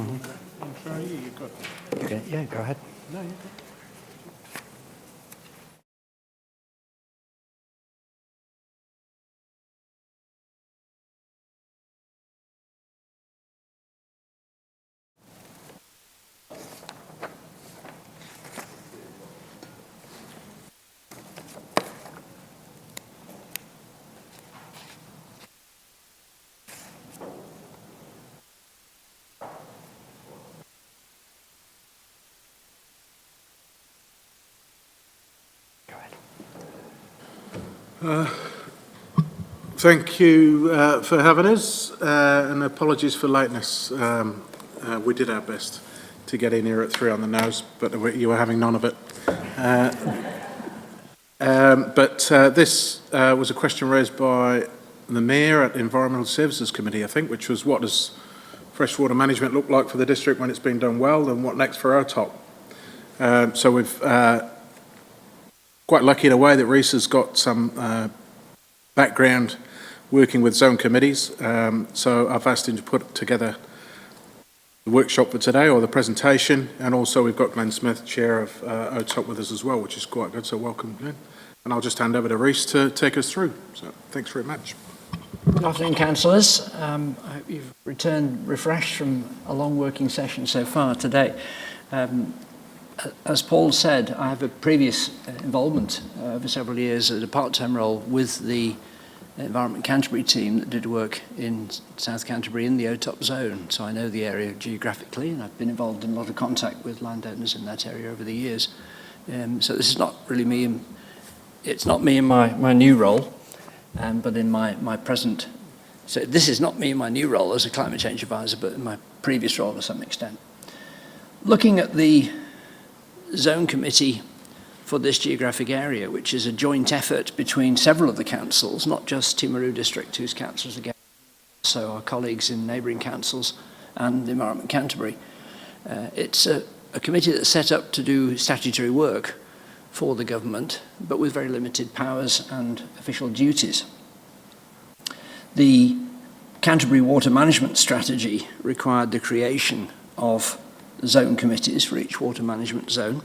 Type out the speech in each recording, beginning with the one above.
I'm sorry, you got it. Okay, yeah, go ahead. No, you got it. Thank you for having us, and apologies for lateness. We did our best to get in here at 3 on the nose, but you were having none of it. This was a question raised by the Mayor at the Environmental Services Committee, I think, which was what does freshwater management look like for the district when it's been done well, and what next for OTOP? So we've quite lucky in a way that Reece has got some background working with zone committees, so I've asked him to put together the workshop for today, or the presentation, and also we've got Glenn Smith, Chair of OTOP, with us as well, which is quite good, so welcome, Glenn. And I'll just hand over to Reece to take us through, so thanks very much. Good afternoon, councillors. I hope you've returned refreshed from a long working session so far today. As Paul said, I have a previous involvement over several years as a part-time role with the Environment Canterbury team that did work in South Canterbury in the OTOP zone. So I know the area geographically, and I've been involved in a lot of contact with landowners in that area over the years. So this is not really me, it's not me in my new role, but in my present, so this is not me in my new role as a climate change advisor, but in my previous role to some extent. Looking at the zone committee for this geographic area, which is a joint effort between several of the councils, not just Timaru District, whose councillors again, so our colleagues in neighbouring councils and the Environment Canterbury. It's a committee that's set up to do statutory work for the government, but with very limited powers and official duties. The Canterbury Water Management Strategy required the creation of zone committees for each water management zone.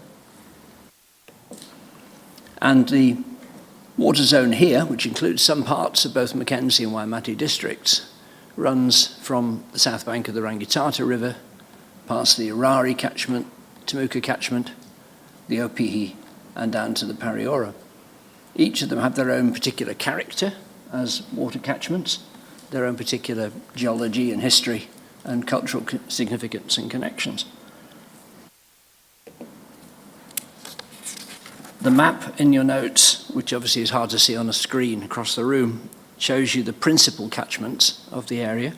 And the water zone here, which includes some parts of both Mackenzie and Waimate districts, runs from the south bank of the Rangitata River, past the Irari catchment, Temuka catchment, the Opihi, and down to the Pariora. Each of them have their own particular character as water catchments, their own particular geology and history and cultural significance and connections. The map in your notes, which obviously is hard to see on a screen across the room, shows you the principal catchments of the area,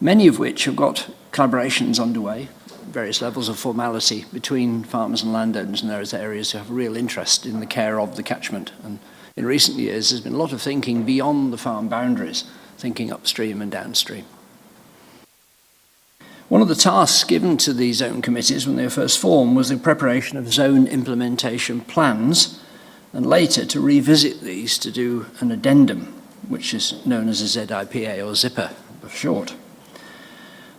many of which have got collaborations underway, various levels of formality between farmers and landowners in those areas who have a real interest in the care of the catchment. And in recent years, there's been a lot of thinking beyond the farm boundaries, thinking upstream and downstream. One of the tasks given to the zone committees when they were first formed was the preparation of zone implementation plans, and later to revisit these to do an addendum, which is known as a ZIPA or ZIPA for short.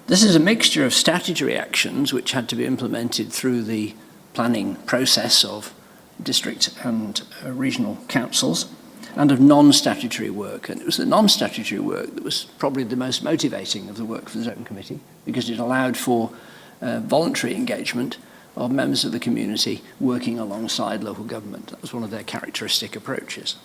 This is a mixture of statutory actions which had to be implemented through the planning process of district and regional councils, and of non-statutory work. And it was the non-statutory work that was probably the most motivating of the work for the zone committee, because it allowed for voluntary engagement of members of the community working alongside local government. That was one of their characteristic approaches.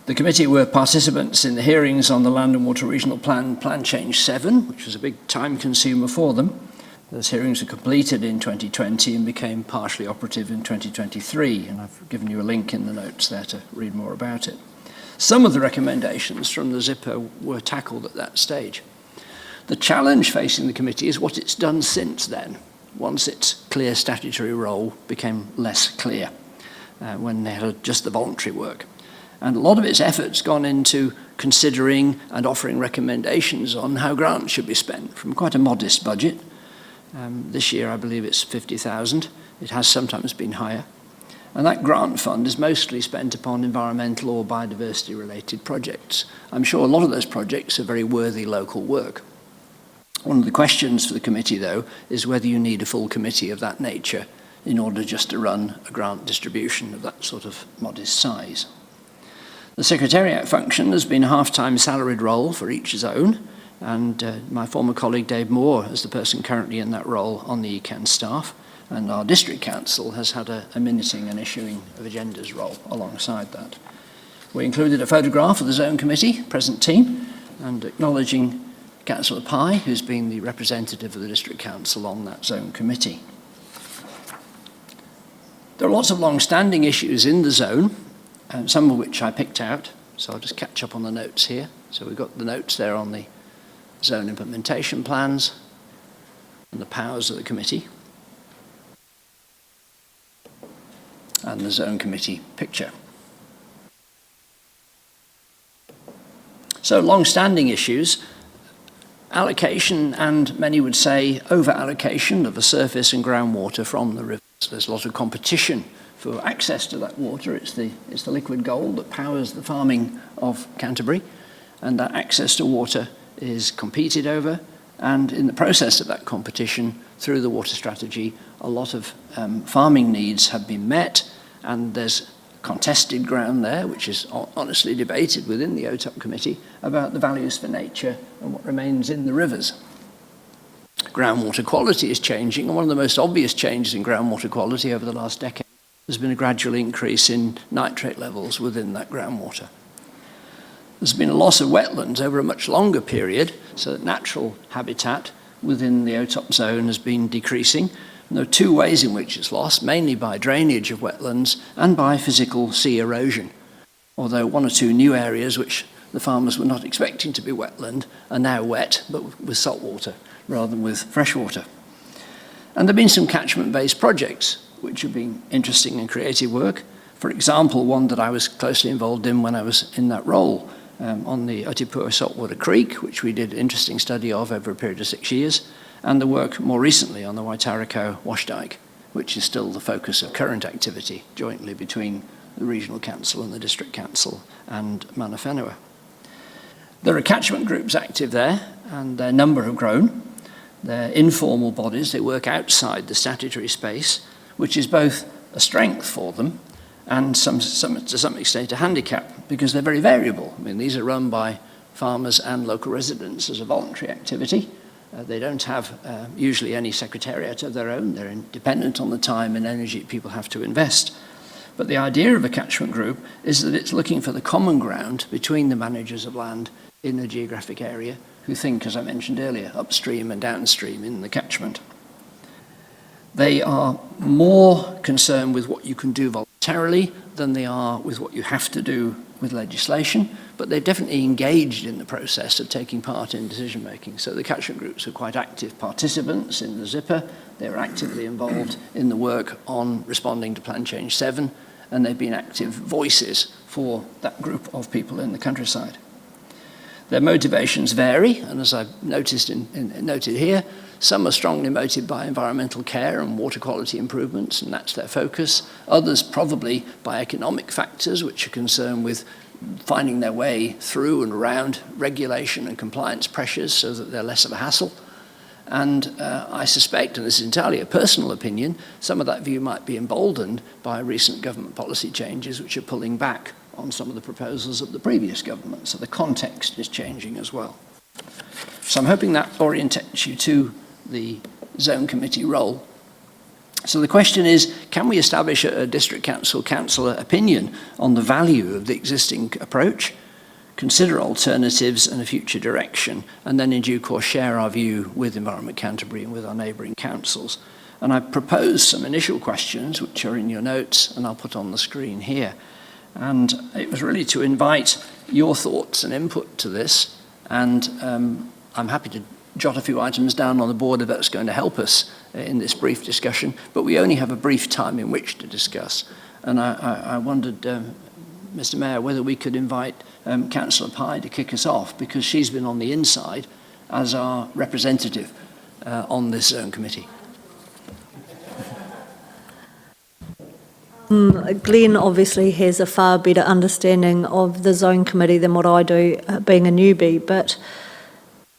The committee were participants in the hearings on the Land and Water Regional Plan, Plan Change 7, which was a big time consumer for them. Those hearings were completed in 2020 and became partially operative in 2023, and I've given you a link in the notes there to read more about it. Some of the recommendations from the ZIPA were tackled at that stage. The challenge facing the committee is what it's done since then, once its clear statutory role became less clear, when they had just the voluntary work. And a lot of its effort's gone into considering and offering recommendations on how grants should be spent from quite a modest budget. This year, I believe it's 50,000. It has sometimes been higher. And that grant fund is mostly spent upon environmental or biodiversity-related projects. I'm sure a lot of those projects are very worthy local work. One of the questions for the committee, though, is whether you need a full committee of that nature in order just to run a grant distribution of that sort of modest size. The Secretariat function has been a half-time salaried role for each zone, and my former colleague Dave Moore is the person currently in that role on the ECAN staff, and our District Council has had a minuting and issuing of agendas role alongside that. We included a photograph of the Zone Committee, present team, and acknowledging Councillor Pye, who's been the representative of the District Council on that Zone Committee. There are lots of long-standing issues in the zone, some of which I picked out, so I'll just catch up on the notes here. So we've got the notes there on the zone implementation plans and the powers of the committee, and the Zone Committee picture. So long-standing issues, allocation and many would say over-allocation of the surface and groundwater from the rivers. There's a lot of competition for access to that water. It's the liquid gold that powers the farming of Canterbury, and that access to water is competed over, and in the process of that competition through the water strategy, a lot of farming needs have been met, and there's contested ground there, which is honestly debated within the OTOP committee about the values for nature and what remains in the rivers. Groundwater quality is changing, and one of the most obvious changes in groundwater quality over the last decade has been a gradual increase in nitrate levels within that groundwater. There's been a loss of wetlands over a much longer period, so that natural habitat within the OTOP zone has been decreasing. And there are two ways in which it's lost, mainly by drainage of wetlands and by physical sea erosion, although one or two new areas which the farmers were not expecting to be wetland are now wet, but with salt water rather than with fresh water. And there have been some catchment-based projects which have been interesting and creative work. For example, one that I was closely involved in when I was in that role on the Otipua Saltwater Creek, which we did an interesting study of over a period of 6 years, and the work more recently on the Waitariko Wash Dyke, which is still the focus of current activity jointly between the Regional Council and the District Council and Mana Whenua. There are catchment groups active there, and their number have grown. They're informal bodies, they work outside the statutory space, which is both a strength for them and to some extent a handicap, because they're very variable. I mean, these are run by farmers and local residents as a voluntary activity. They don't have usually any secretariat of their own. They're dependent on the time and energy people have to invest. But the idea of a catchment group is that it's looking for the common ground between the managers of land in a geographic area who think, as I mentioned earlier, upstream and downstream in the catchment. They are more concerned with what you can do voluntarily than they are with what you have to do with legislation, but they're definitely engaged in the process of taking part in decision making. So the catchment groups are quite active participants in the zipper. They're actively involved in the work on responding to Plan Change 7, and they've been active voices for that group of people in the countryside. Their motivations vary, and as I've noted here, some are strongly motivated by environmental care and water quality improvements, and that's their focus. Others probably by economic factors, which are concerned with finding their way through and around regulation and compliance pressures so that they're less of a hassle. And I suspect, and this is entirely a personal opinion, some of that view might be emboldened by recent government policy changes which are pulling back on some of the proposals of the previous government. So the context is changing as well. So I'm hoping that orientates you to the Zone Committee role. So the question is, can we establish a District Council councillor opinion on the value of the existing approach, consider alternatives and a future direction, and then in due course share our view with Environment Canterbury and with our neighbouring councils? And I propose some initial questions which are in your notes and I'll put on the screen here. And it was really to invite your thoughts and input to this, and I'm happy to jot a few items down on the board if that's going to help us in this brief discussion, but we only have a brief time in which to discuss. And I wondered, Mr. Mayor, whether we could invite Councillor Pye to kick us off, because she's been on the inside as our representative on this Zone Committee. Glenn obviously has a far better understanding of the Zone Committee than what I do, being a newbie, but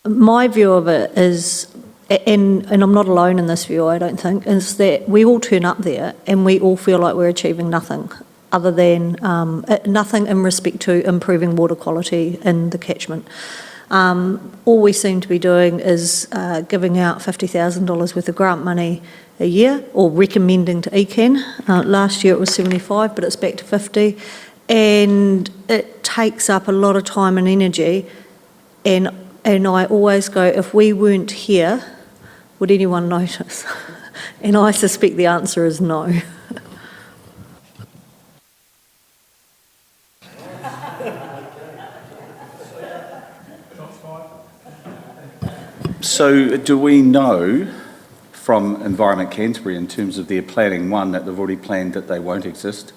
My view of it is, and I'm not alone in this view, I don't think, is that we all turn up there and we all feel like we're achieving nothing other than nothing in respect to improving water quality in the catchment. All we seem to be doing is giving out $50,000 worth of grant money a year, or recommending to ECAN. Last year it was 75, but it's back to 50. And it takes up a lot of time and energy. And I always go, if we weren't here, would anyone notice? And I suspect the answer is no. So do we know from Environment Canterbury in terms of their planning, one, that they've already planned that they won't exist,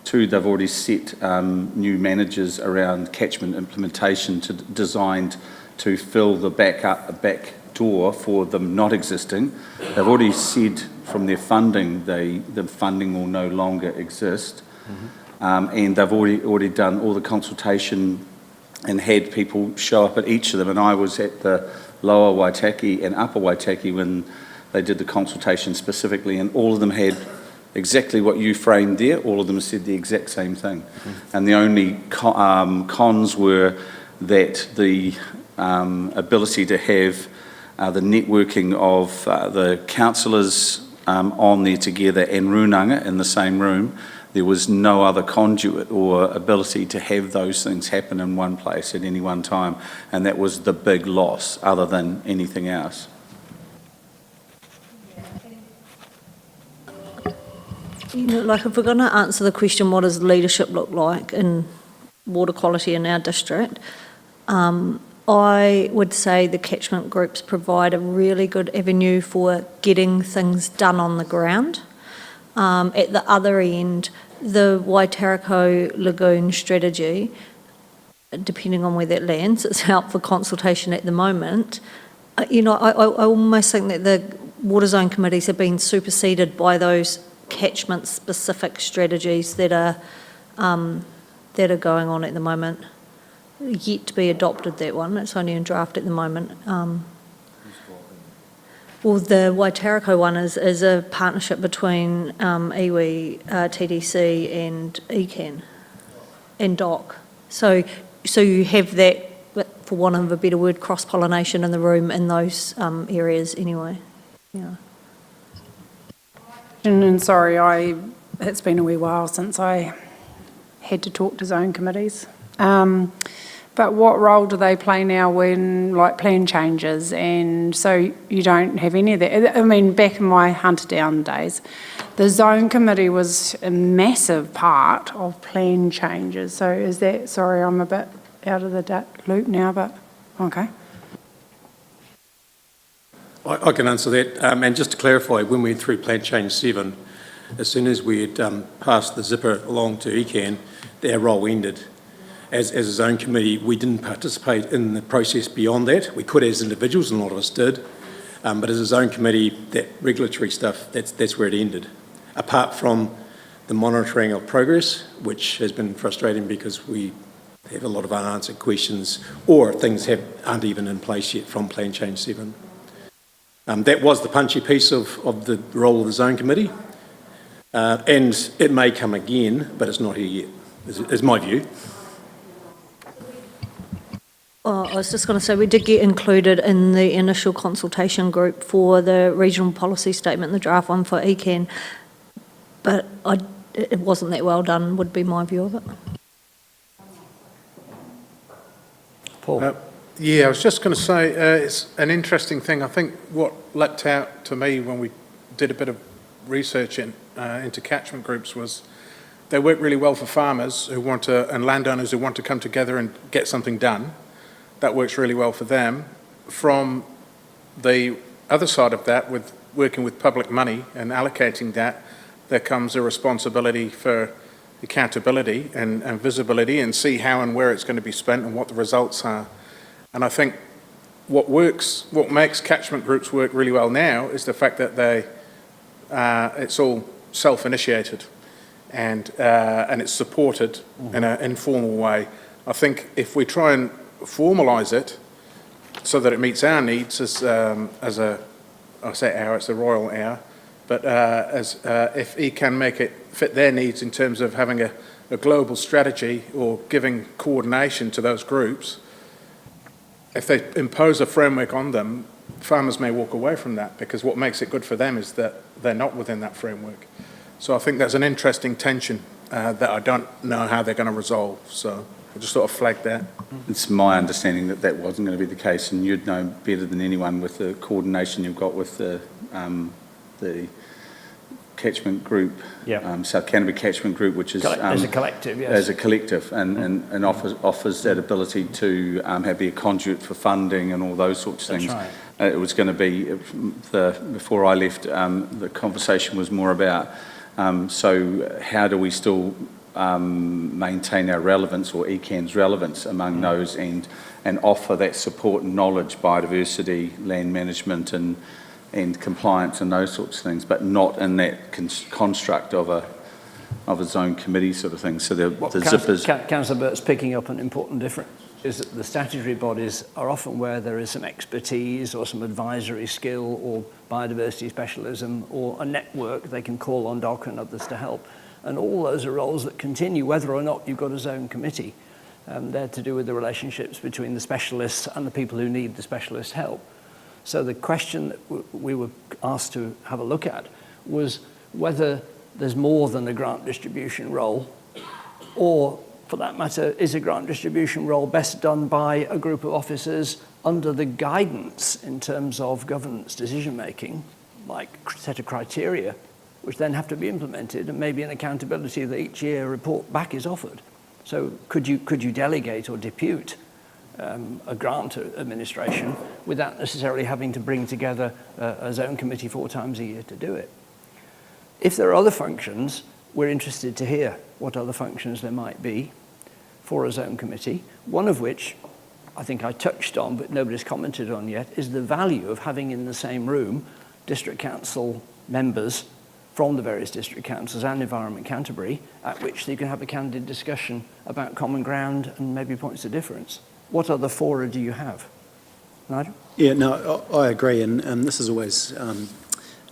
two, they've already set new managers around catchment implementation designed to fill the back door for them not existing. They've already said from their funding, the funding will no longer exist. And they've already done all the consultation and had people show up at each of them. And I was at the Lower Waitaki and Upper Waitaki when they did the consultation specifically, and all of them had exactly what you framed there. All of them said the exact same thing. And the only cons were that the ability to have the networking of the councillors on there together and Runanga in the same room, there was no other conduit or ability to have those things happen in one place at any one time, and that was the big loss other than anything else. You know, like if we're going to answer the question, what does leadership look like in water quality in our district, I would say the catchment groups provide a really good avenue for getting things done on the ground. At the other end, the Waitariko Lagoon strategy, depending on where that lands, it's out for consultation at the moment. You know, I almost think that the water zone committees have been superseded by those catchment-specific strategies that are going on at the moment. Yet to be adopted, that one. It's only in draft at the moment. Well, the Waitariko one is a partnership between iwi, TDC and ECAN and DOC. So you have that, for want of a better word, cross-pollination in the room in those areas anyway. Yeah. And sorry, it's been a wee while since I had to talk to zone committees. But what role do they play now when, like, plan changes? And so you don't have any of that. I mean, back in my Hunter Down days, the zone committee was a massive part of plan changes. So is that, sorry, I'm a bit out of the loop now, but okay. I can answer that. And just to clarify, when we went through Plan Change 7, as soon as we had passed the zipper along to ECAN, our role ended. As a zone committee, we didn't participate in the process beyond that. We could as individuals, and a lot of us did. But as a zone committee, that regulatory stuff, that's where it ended. Apart from the monitoring of progress, which has been frustrating because we have a lot of unanswered questions, or things aren't even in place yet from Plan Change 7. That was the punchy piece of the role of the zone committee. And it may come again, but it's not here yet, is my view. Oh, I was just going to say, we did get included in the initial consultation group for the regional policy statement, the draft one for ECAN, but it wasn't that well done, would be my view of it. Paul? Yeah, I was just going to say, it's an interesting thing. I think what leapt out to me when we did a bit of research into catchment groups was they work really well for farmers who want to, and landowners who want to come together and get something done. That works really well for them. From the other side of that, with working with public money and allocating that, there comes a responsibility for accountability and visibility, and see how and where it's going to be spent and what the results are. And I think what makes catchment groups work really well now is the fact that it's all self-initiated and it's supported in an informal way. I think if we try and formalise it, so that it meets our needs as a, I say our, it's a royal our, but if he can make it fit their needs in terms of having a global strategy or giving coordination to those groups, if they impose a framework on them, farmers may walk away from that because what makes it good for them is that they're not within that framework. So I think there's an interesting tension that I don't know how they're going to resolve. So I just sort of flagged that. It's my understanding that that wasn't going to be the case, and you'd know better than anyone with the coordination you've got with the catchment group, South Canterbury catchment group, which is as a collective, yes. As a collective, and offers that ability to have be a conduit for funding and all those sorts of things. That's right. It was going to be before I left. The conversation was more about so how do we still maintain our relevance, or ECAN's relevance among those, and offer that support and knowledge, biodiversity, land management and compliance and those sorts of things, but not in that construct of a zone committee sort of thing. So the zippers... Councillor Burt's picking up an important difference, is that the statutory bodies are often where there is some expertise or some advisory skill or biodiversity specialism or a network they can call on DOC and others to help. And all those are roles that continue whether or not you've got a zone committee. They're to do with the relationships between the specialists and the people who need the specialist help. So the question that we were asked to have a look at was whether there's more than a grant distribution role, or for that matter, is a grant distribution role best done by a group of officers under the guidance in terms of governance decision-making, like a set of criteria, which then have to be implemented, and maybe an accountability that each year a report back is offered. So could you delegate or depute a grant administration without necessarily having to bring together a zone committee 4 times a year to do it? If there are other functions, we're interested to hear what other functions there might be for a zone committee, one of which I think I touched on but nobody's commented on yet, is the value of having in the same room district council members from the various district councils and Environment Canterbury, at which you can have a candid discussion about common ground and maybe points of difference. What other fora do you have? Nigel? Yeah, no, I agree, and this is always,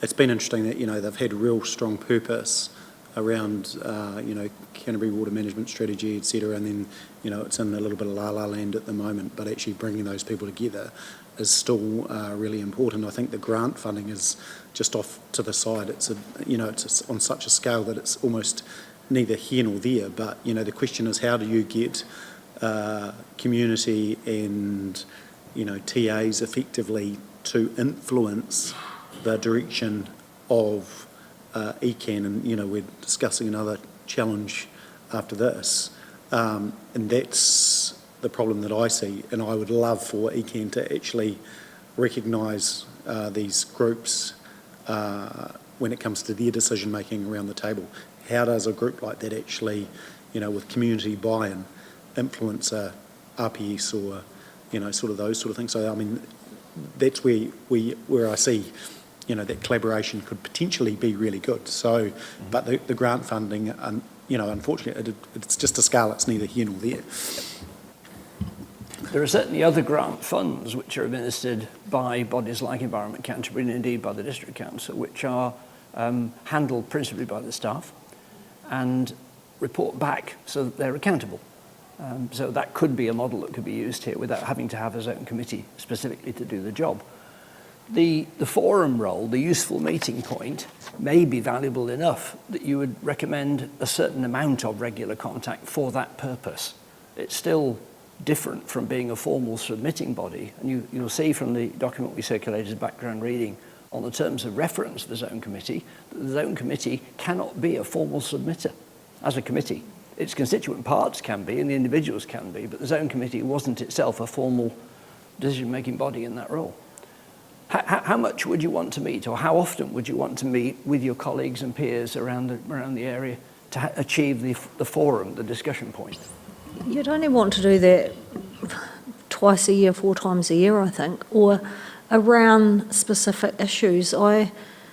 it's been interesting that, they've had real strong purpose around, Canterbury water management strategy, etc., and then, it's in a little bit of la-la land at the moment, but actually bringing those people together is still really important. I think the grant funding is just off to the side. It's it's on such a scale that it's almost neither here nor there, but, the question is, how do you get community and TAs effectively to influence the direction of ECAN, and we're discussing another challenge after this, and that's the problem that I see, and I would love for ECAN to actually recognise these groups when it comes to their decision making around the table. How does a group like that actually, with community buy-in, influence a RPS or, sort of those sort of things. So, I mean, that's where I see, that collaboration could potentially be really good. So, but the grant funding, unfortunately, it's just a scale, it's neither here nor there. There are certainly other grant funds which are administered by bodies like Environment Canterbury and indeed by the District Council, which are handled principally by the staff and report back so that they're accountable. So that could be a model that could be used here without having to have a zone committee specifically to do the job. The forum role, the useful meeting point, may be valuable enough that you would recommend a certain amount of regular contact for that purpose. It's still different from being a formal submitting body, and you'll see from the document we circulated as background reading on the terms of reference to the zone committee, that the zone committee cannot be a formal submitter as a committee. Its constituent parts can be and the individuals can be, but the zone committee wasn't itself a formal decision-making body in that role. How much would you want to meet, or how often would you want to meet with your colleagues and peers around the area to achieve the forum, the discussion point? You'd only want to do that twice a year, 4 times a year, I think, or around specific issues.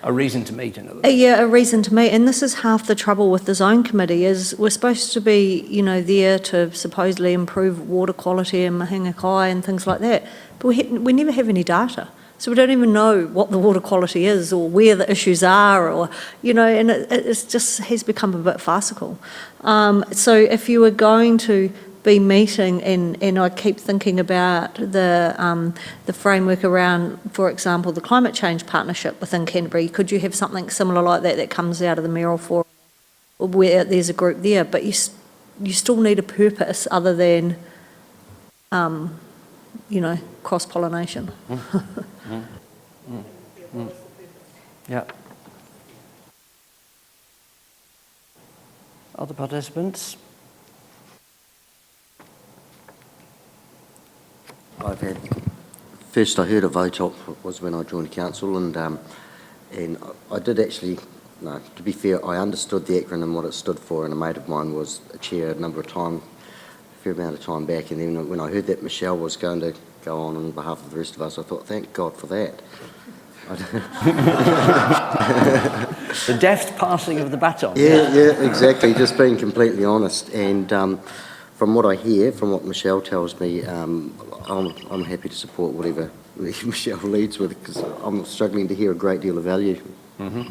A reason to meet, in other words. Yeah, a reason to meet, and this is half the trouble with the zone committee, is we're supposed to be, there to supposedly improve water quality in Mahinga Kai and things like that, but we never have any data. So we don't even know what the water quality is or where the issues are, or, and it just has become a bit farcical. So if you were going to be meeting, and I keep thinking about the framework around, for example, the climate change partnership within Canterbury, could you have something similar like that comes out of the Mayoral Forum, where there's a group there, but you still need a purpose other than, cross-pollination. Yeah. Other participants? First I heard of OTOP was when I joined council, and I did actually, no, to be fair, I understood the acronym, what it stood for, and a mate of mine was a chair a fair amount of time back, and then when I heard that Michelle was going to go on behalf of the rest of us, I thought, thank God for that. The deft passing of the baton. Yeah, exactly, just being completely honest. And from what I hear, from what Michelle tells me, I'm happy to support whatever Michelle leads with, because I'm struggling to hear a great deal of value. Mm-hmm.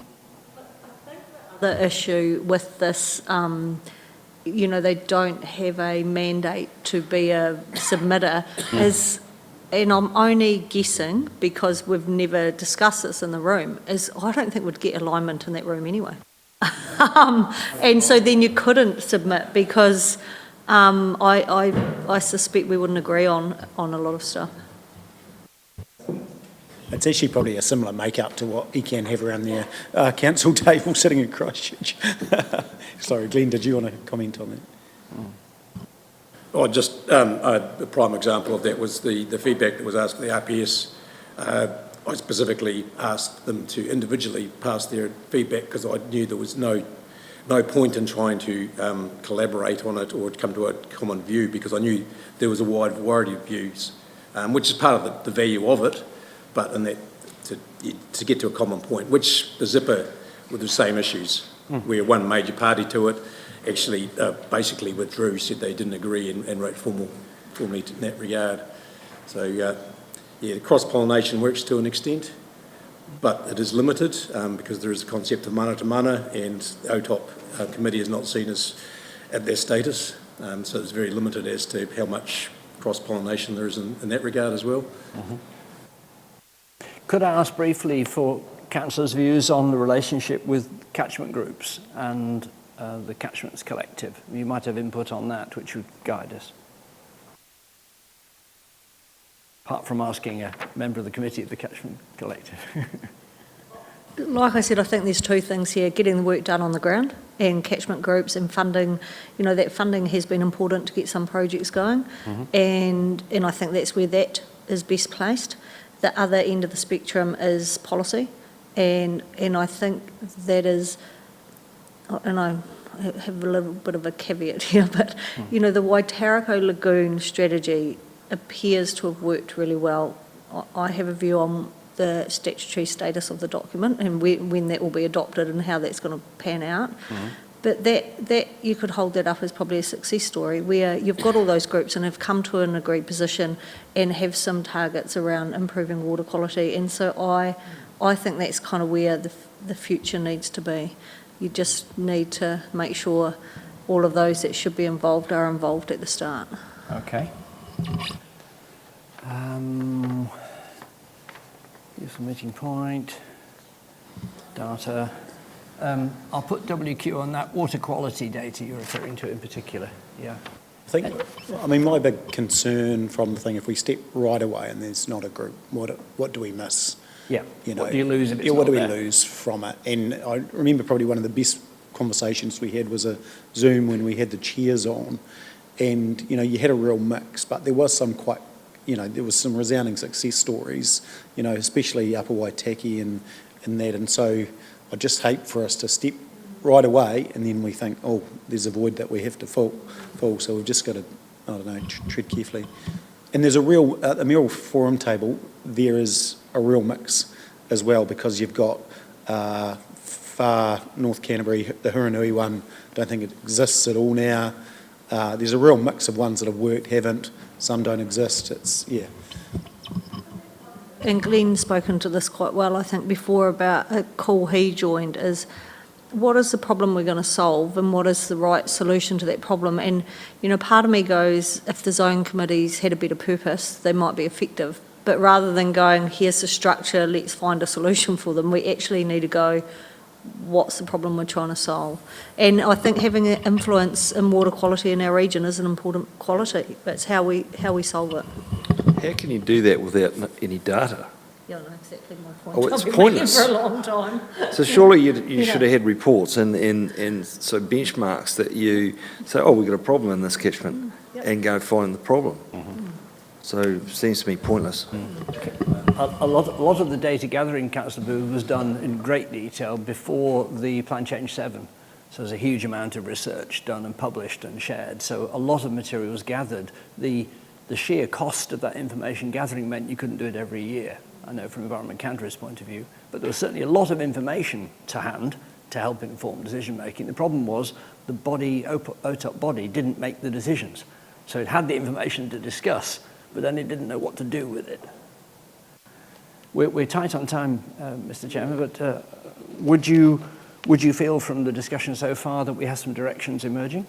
The issue with this, they don't have a mandate to be a submitter, is, and I'm only guessing because we've never discussed this in the room, is I don't think we'd get alignment in that room anyway. And so then you couldn't submit because I suspect we wouldn't agree on a lot of stuff. It's actually probably a similar make-up to what ECAN have around their council table sitting in Christchurch. Sorry, Glenn, did you want to comment on that? Oh, just a prime example of that was the feedback that was asked for the RPS. I specifically asked them to individually pass their feedback because I knew there was no point in trying to collaborate on it or come to a common view, because I knew there was a wide variety of views, which is part of the value of it, but in that to get to a common point, which the Zipper with the same issues, where one major party to it actually basically withdrew, said they didn't agree, and wrote formally in that regard. So the cross-pollination works to an extent, but it is limited because there is a concept of mana to mana, and the OTOP committee is not seen as at their status, so it's very limited as to how much cross-pollination there is in that regard as well. Mm-hmm. Could I ask briefly for councillors' views on the relationship with catchment groups and the Catchments Collective? You might have input on that which would guide us. Apart from asking a member of the committee of the Catchment Collective. Like I said, I think there's two things here: getting the work done on the ground and catchment groups and funding. That funding has been important to get some projects going, and I think that's where that is best placed. The other end of the spectrum is policy, and I think that is, and I have a little bit of a caveat here, but the Waitariko Lagoon strategy appears to have worked really well. I have a view on the statutory status of the document and when that will be adopted and how that's going to pan out. But that you could hold that up as probably a success story where you've got all those groups and have come to an agreed position and have some targets around improving water quality. And so I think that's kind of where the future needs to be. You just need to make sure all of those that should be involved are involved at the start. Okay. Here's a meeting point, data. I'll put WQ on that water quality data you're referring to in particular. Yeah. My big concern from the thing, if we step right away and there's not a group, what do we miss? Yeah. What do you lose if it's what not do we there? lose from it? And I remember probably one of the best conversations we had was a Zoom when we had the chairs on, and you had a real mix, but there was some quite, there was some resounding success stories, especially Upper Waitaki and that, and so I just hate for us to step right away and then we think, oh, there's a void that we have to fill, so we've just got to, I don't know, tread carefully. And there's a Mayoral Forum table, there is a real mix as well, because you've got far North Canterbury, the Huranui one, don't think it exists at all now. There's a real mix of ones that have worked, haven't, some don't exist. It's, yeah. And Glenn's spoken to this quite well, I think, before about a call he joined is what is the problem we're going to solve and what is the right solution to that problem? And, you know, part of me goes, if the zone committees had a better purpose, they might be effective. But rather than going, here's the structure, let's find a solution for them, we actually need to go, what's the problem we're trying to solve? And I think having an influence in water quality in our region is an important quality. It's how we solve it. How can you do that without any data? Yeah, I know exactly my point. Oh, it's I've been pointless. making for a long time. So surely you Yeah. should have had reports and so benchmarks that you say, oh, we've got a problem in this catchment, Yep. and go find the problem. So it seems to me pointless. A lot of the data gathering, Councillor Booth, was done in great detail before the Plan Change 7. So there's a huge amount of research done and published and shared. So a lot of material was gathered. The sheer cost of that information gathering meant you couldn't do it every year. I know from Environment Canterbury's point of view, but there was certainly a lot of information to hand to help inform decision making. The problem was the body, OTOP body, didn't make the decisions. So it had the information to discuss, but then it didn't know what to do with it. We're tight on time, Mr. Chairman, but would you feel from the discussion so far that we have some directions emerging?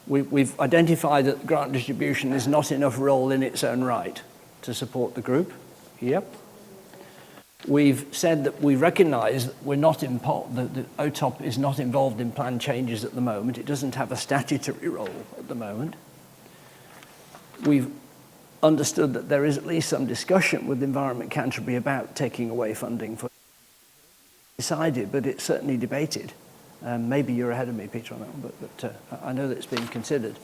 We've identified that grant distribution is not enough role in its own right to support the group. Yep. We've said that we recognise that the OTOP is not involved in plan changes at the moment. It doesn't have a statutory role at the moment. We've understood that there is at least some discussion with Environment Canterbury about taking away funding for decided, but it's certainly debated. Maybe you're ahead of me, Peter, on that one, but I know that it's being considered.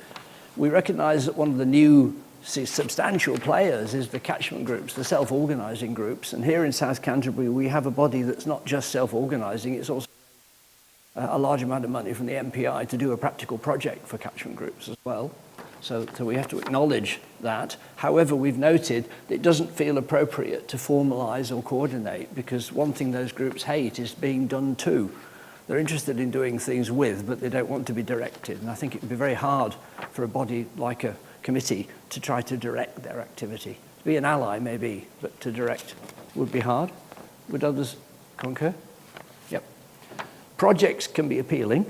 We recognise that one of the new substantial players is the catchment groups, the self-organising groups, and here in South Canterbury we have a body that's not just self-organising, it's also a large amount of money from the MPI to do a practical project for catchment groups as well. So we have to acknowledge that. However, we've noted that it doesn't feel appropriate to formalise or coordinate, because one thing those groups hate is being done to. They're interested in doing things with, but they don't want to be directed. And I think it would be very hard for a body like a committee to try to direct their activity. To be an ally, maybe, but to direct would be hard. Would others concur? Yep. Projects can be appealing,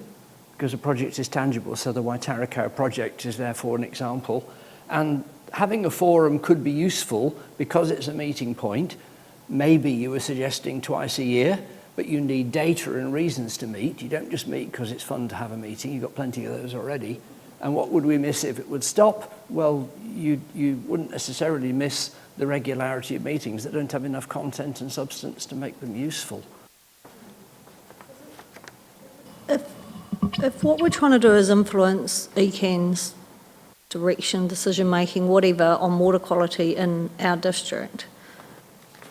because a project is tangible, so the Waitariko project is therefore an example. And having a forum could be useful because it's a meeting point. Maybe you were suggesting twice a year, but you need data and reasons to meet. You don't just meet because it's fun to have a meeting. You've got plenty of those already. And what would we miss if it would stop? Well, you wouldn't necessarily miss the regularity of meetings that don't have enough content and substance to make them useful. If what we're trying to do is influence ECAN's direction, decision-making, whatever, on water quality in our district,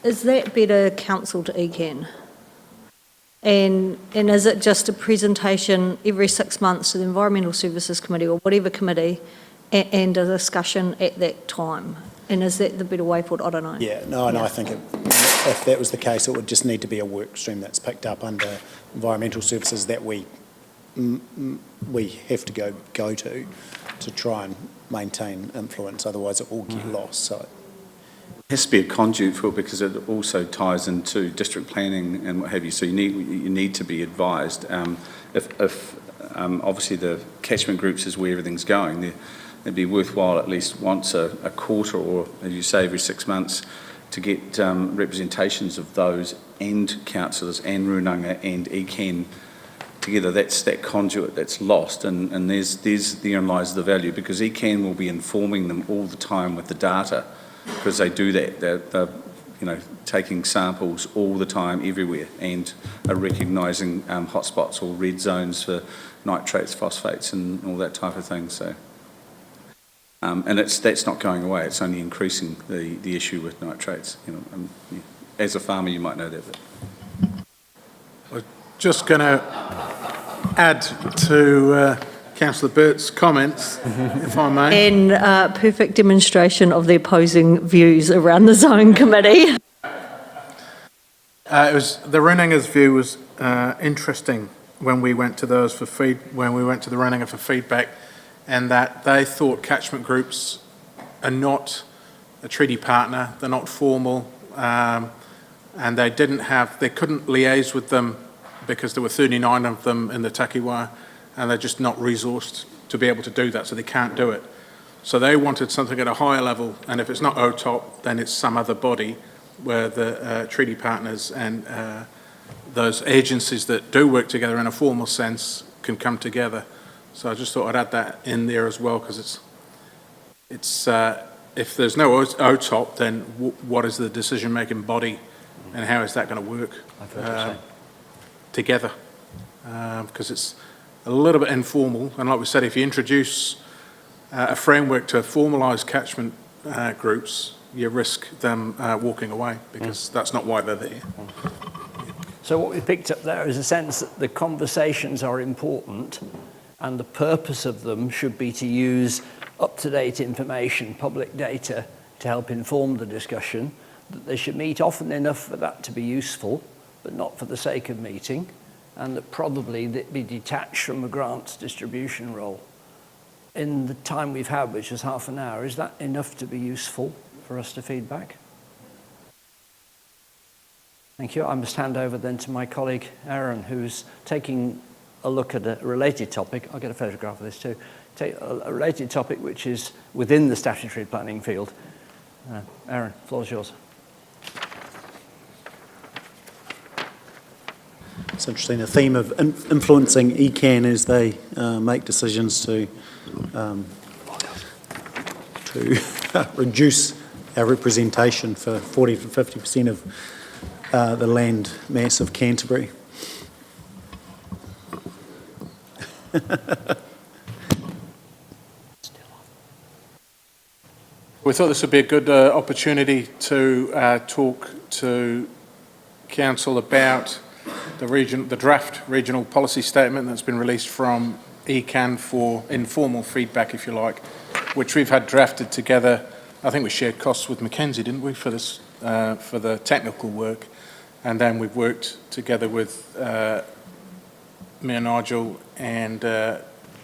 is that better counsel to ECAN? And is it just a presentation every 6 months to the Environmental Services Committee or whatever committee and a discussion at that time? And is that the better way forward? I don't know. Yeah, no, I think if that was the case, it would just need to be a work stream that's picked up under Environmental Services that we have to go to try and maintain influence, otherwise it will get lost. So It has to be a conduit for it, because it also ties into district planning and what have you. So you need to be advised. If obviously the catchment groups is where everything's going, it'd be worthwhile at least once a quarter, or as you say, every 6 months, to get representations of those and councillors and Runanga and ECAN together. That's that conduit that's lost, and therein lies the value, because ECAN will be informing them all the time with the data, because they do that. They're taking samples all the time, everywhere, and are recognising hotspots or red zones for nitrates, phosphates, and all that type of thing. So, and that's not going away. It's only increasing the issue with nitrates. As a farmer, you might know that. But I'm just going to add to Councillor Burt's comments, if I may. And perfect demonstration of the opposing views around the zone committee. It was the Renninger's view was interesting when we went to those for when we went to the Renninger for feedback, and that they thought catchment groups are not a treaty partner, they're not formal, and they couldn't liaise with them because there were 39 of them in the Takiwā, and they're just not resourced to be able to do that, so they can't do it. So they wanted something at a higher level, and if it's not OTOP, then it's some other body where the treaty partners and those agencies that do work together in a formal sense can come together. So I just thought I'd add that in there as well, because it's if there's no OTOP, then what is the decision-making body, and how is that going to work together? Because it's a little bit informal, and like we said, if you introduce a framework to formalise catchment groups, you risk them walking away, because that's not why they're there. So what we picked up there is a sense that the conversations are important, and the purpose of them should be to use up-to-date information, public data, to help inform the discussion, that they should meet often enough for that to be useful, but not for the sake of meeting, and that probably they'd be detached from a grants distribution role. In the time we've had, which is half an hour, is that enough to be useful for us to feedback? Thank you. I must hand over then to my colleague Aaron, who's taking a look at a related topic. I'll get a photograph of this too. Take a related topic which is within the statutory planning field. Aaron, the floor is yours. It's interesting, the theme of influencing ECAN as they make decisions to reduce our representation for 40 to 50% of the land mass of Canterbury. We thought this would be a good opportunity to talk to Council about the draft regional policy statement that's been released from ECAN for informal feedback, if you like, which we've had drafted together. I think we shared costs with Mackenzie, didn't we, for this, for the technical work, and then we've worked together with Mayor Nigel and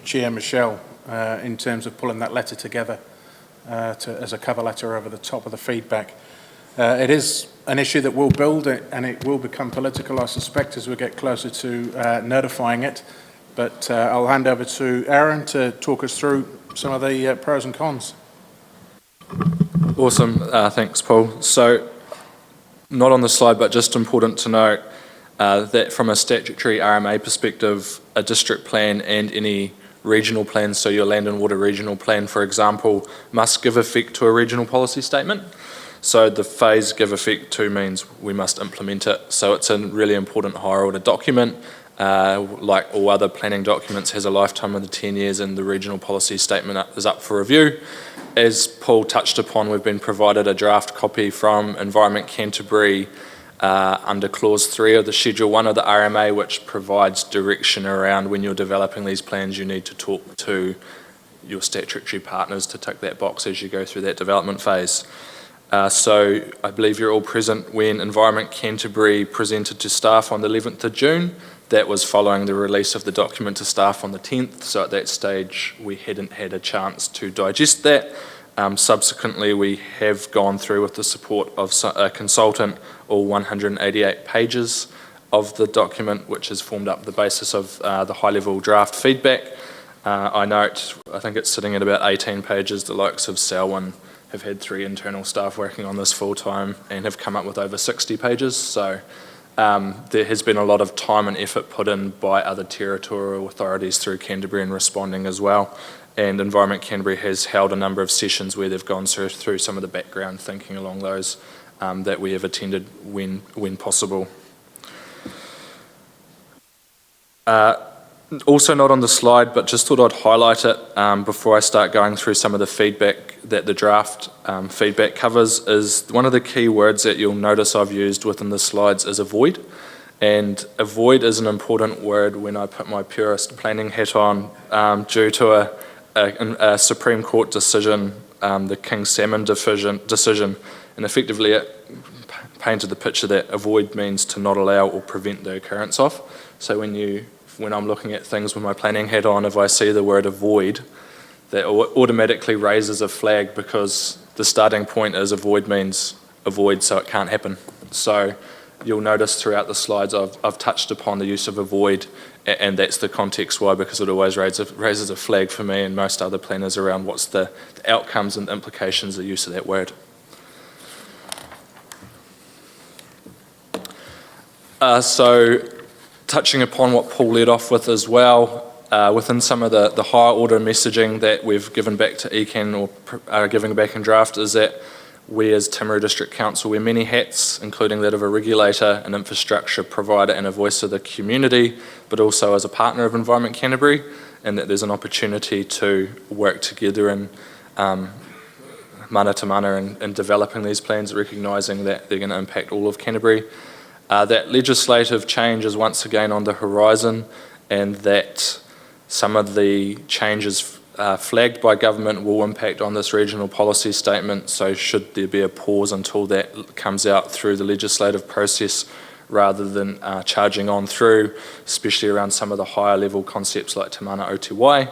Chair Michelle in terms of pulling that letter together as a cover letter over the top of the feedback. It is an issue that will build, and it will become political, I suspect, as we get closer to notifying it. But I'll hand over to Aaron to talk us through some of the pros and cons. Awesome, thanks Paul. So, not on the slide, but just important to note that from a statutory RMA perspective, a district plan and any regional plan, so your land and water regional plan, for example, must give effect to a regional policy statement. So the phase give effect to means we must implement it. So it's a really important higher order document. Like all other planning documents, has a lifetime of the 10 years, and the regional policy statement is up for review. As Paul touched upon, we've been provided a draft copy from Environment Canterbury under Clause 3 of the Schedule 1 of the RMA, which provides direction around when you're developing these plans, you need to talk to your statutory partners to tick that box as you go through that development phase. So I believe you're all present when Environment Canterbury presented to staff on the 11th of June. That was following the release of the document to staff on the 10th, so at that stage we hadn't had a chance to digest that. Subsequently, we have gone through with the support of a consultant all 188 pages of the document, which has formed up the basis of the high-level draft feedback. I note, I think it's sitting at about 18 pages. The likes of Selwyn have had 3 internal staff working on this full-time and have come up with over 60 pages. So there has been a lot of time and effort put in by other territorial authorities through Canterbury in responding as well. And Environment Canterbury has held a number of sessions where they've gone through some of the background thinking along those that we have attended when possible. Also not on the slide, but just thought I'd highlight it before I start going through some of the feedback that the draft feedback covers. Is one of the key words that you'll notice I've used within the slides is avoid. And avoid is an important word when I put my purist planning hat on due to a Supreme Court decision, the King Salmon decision, and effectively it painted the picture that avoid means to not allow or prevent the occurrence of. So when I'm looking at things with my planning hat on, if I see the word avoid, that automatically raises a flag because the starting point is avoid means avoid, so it can't happen. So you'll notice throughout the slides I've touched upon the use of avoid, and that's the context why, because it always raises a flag for me and most other planners around what's the outcomes and implications of the use of that word. So touching upon what Paul led off with as well, within some of the higher order messaging that we've given back to ECAN or are giving back in draft is that we as Timaru District Council wear many hats, including that of a regulator, an infrastructure provider and a voice of the community, but also as a partner of Environment Canterbury, and that there's an opportunity to work together in mana to mana in developing these plans, recognising that they're going to impact all of Canterbury. That legislative change is once again on the horizon, and that some of the changes flagged by government will impact on this regional policy statement, so should there be a pause until that comes out through the legislative process rather than charging on through, especially around some of the higher level concepts like Te Mana o Te Wai.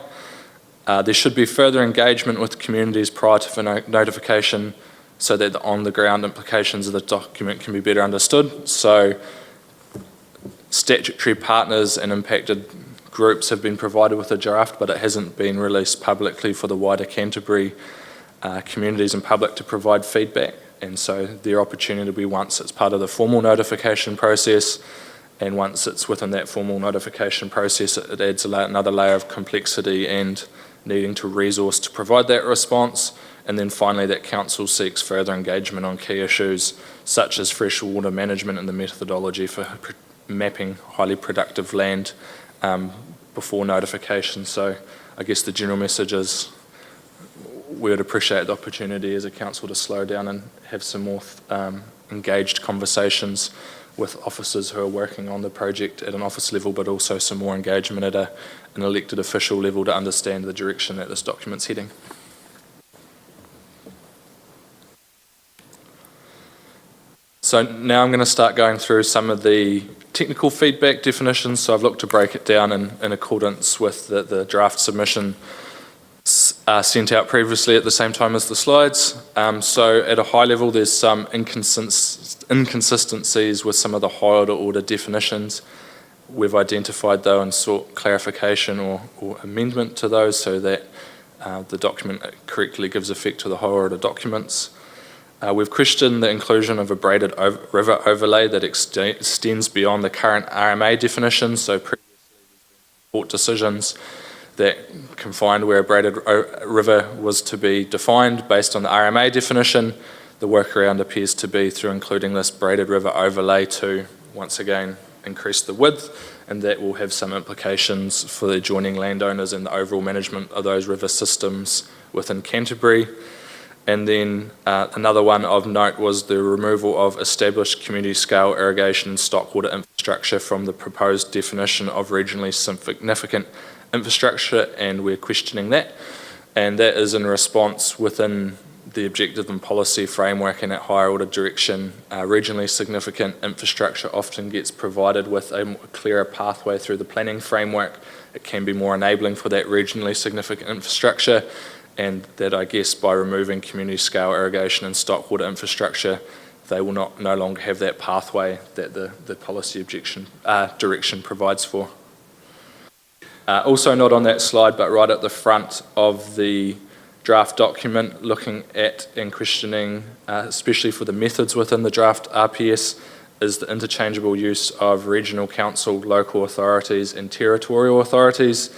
There should be further engagement with communities prior to notification so that the on-the-ground implications of the document can be better understood. So statutory partners and impacted groups have been provided with a draft, but it hasn't been released publicly for the wider Canterbury communities and public to provide feedback. And so their opportunity will be once it's part of the formal notification process, and once it's within that formal notification process, it adds another layer of complexity and needing to resource to provide that response. And then finally, that council seeks further engagement on key issues such as freshwater management and the methodology for mapping highly productive land before notification. So I guess the general message is we would appreciate the opportunity as a council to slow down and have some more engaged conversations with officers who are working on the project at an office level, but also some more engagement at an elected official level to understand the direction that this document's heading. So now I'm going to start going through some of the technical feedback definitions. So I've looked to break it down in accordance with the draft submission sent out previously at the same time as the slides. So at a high level, there's some inconsistencies with some of the higher order definitions. We've identified though and sought clarification or amendment to those so that the document correctly gives effect to the higher order documents. We've questioned the inclusion of a braided river overlay that extends beyond the current RMA definition. So previously court decisions that confined where a braided river was to be defined based on the RMA definition. The workaround appears to be through including this braided river overlay to, once again, increase the width, and that will have some implications for the adjoining landowners and the overall management of those river systems within Canterbury. And then another one of note was the removal of established community scale irrigation and stockwater infrastructure from the proposed definition of regionally significant infrastructure, and we're questioning that. And that is in response within the objective and policy framework and at higher order direction. Regionally significant infrastructure often gets provided with a clearer pathway through the planning framework. It can be more enabling for that regionally significant infrastructure, and that I guess by removing community scale irrigation and stockwater infrastructure, they will no longer have that pathway that the policy direction provides for. Also not on that slide, but right at the front of the draft document, looking at and questioning, especially for the methods within the draft RPS, is the interchangeable use of regional council, local authorities and territorial authorities,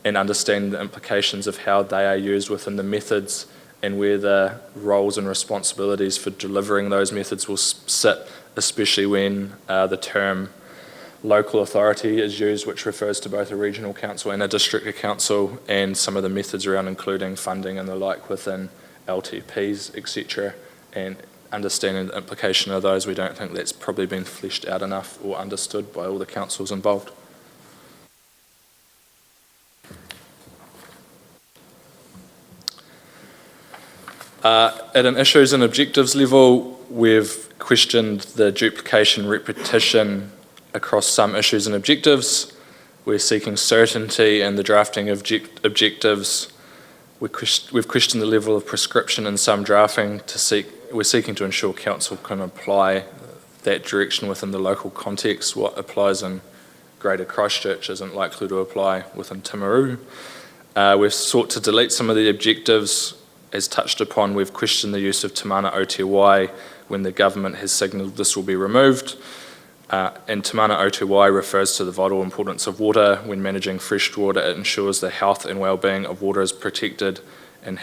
and understand the implications of how they are used within the methods and where the roles and responsibilities for delivering those methods will sit, especially when the term local authority is used, which refers to both a regional council and a district council, and some of the methods around including funding and the like within LTPs, etc., and understanding the implication of those. We don't think that's probably been fleshed out enough or understood by all the councils involved. At an issues and objectives level, We've questioned the duplication, repetition across some issues and objectives. We're seeking certainty in the drafting of objectives. We've questioned the level of prescription in some drafting we're seeking to ensure council can apply that direction within the local context. What applies in Greater Christchurch isn't likely to apply within Timaru. We've sought to delete some of the objectives. As touched upon, we've questioned the use of Te Mana OTY when the government has signalled this will be removed. And Te Mana OTY refers to the vital importance of water. When managing fresh water, it ensures the health and well-being of water is protected and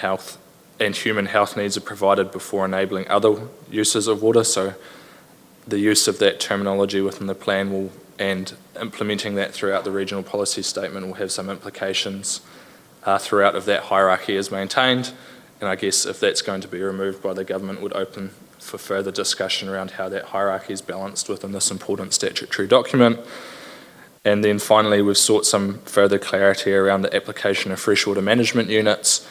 human health needs are provided before enabling other uses of water. So the use of that terminology within the plan and implementing that throughout the regional policy statement will have some implications throughout if that hierarchy is maintained. And I guess if that's going to be removed by the government, would open for further discussion around how that hierarchy is balanced within this important statutory document. And then finally, we've sought some further clarity around the application of freshwater management units.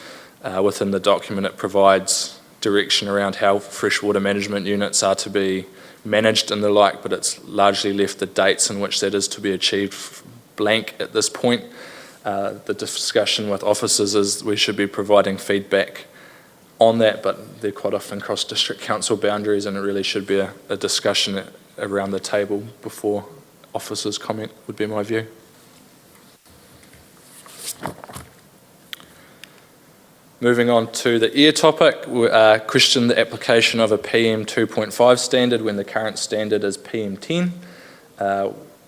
Within the document, it provides direction around how freshwater management units are to be managed and the like, but it's largely left the dates in which that is to be achieved blank at this point. The discussion with officers is we should be providing feedback on that, but they're quite often cross district council boundaries, and it really should be a discussion around the table before officers comment, would be my view. Moving on to the air topic, we question the application of a PM 2.5 standard when the current standard is PM 10.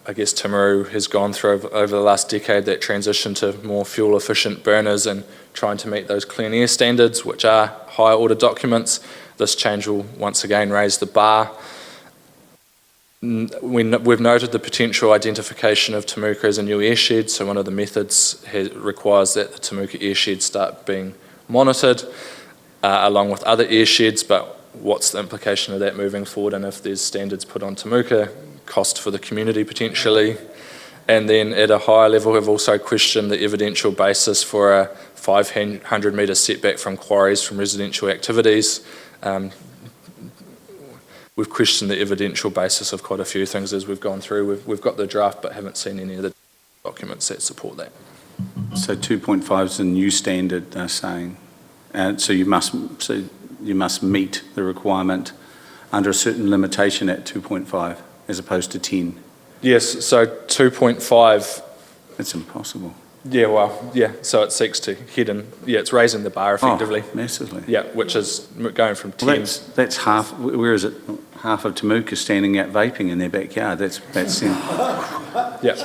I guess Timaru has gone through over the last decade that transition to more fuel efficient burners and trying to meet those clean air standards, which are higher order documents. This change will once again raise the bar. We've noted the potential identification of Temuka as a new airshed, so one of the methods requires that the Temuka airshed start being monitored along with other airsheds, but what's the implication of that moving forward, and if there's standards put on Temuka, cost for the community potentially. And then at a higher level, we've also questioned the evidential basis for a 500 metre setback from quarries from residential activities. We've questioned the evidential basis of quite a few things as we've gone through. We've got the draft but haven't seen any of the documents that support that. So 2.5 is a new standard, they're saying. So you must meet the requirement under a certain limitation at 2.5 as opposed to 10. Yes, so 2.5. That's impossible. Yeah, well, yeah, so it seeks to head in, it's raising the bar effectively. Oh, massively. Yeah, which is going from 10. Well, that's half, where is it? Half of Temuka standing out vaping in their backyard. That's yeah.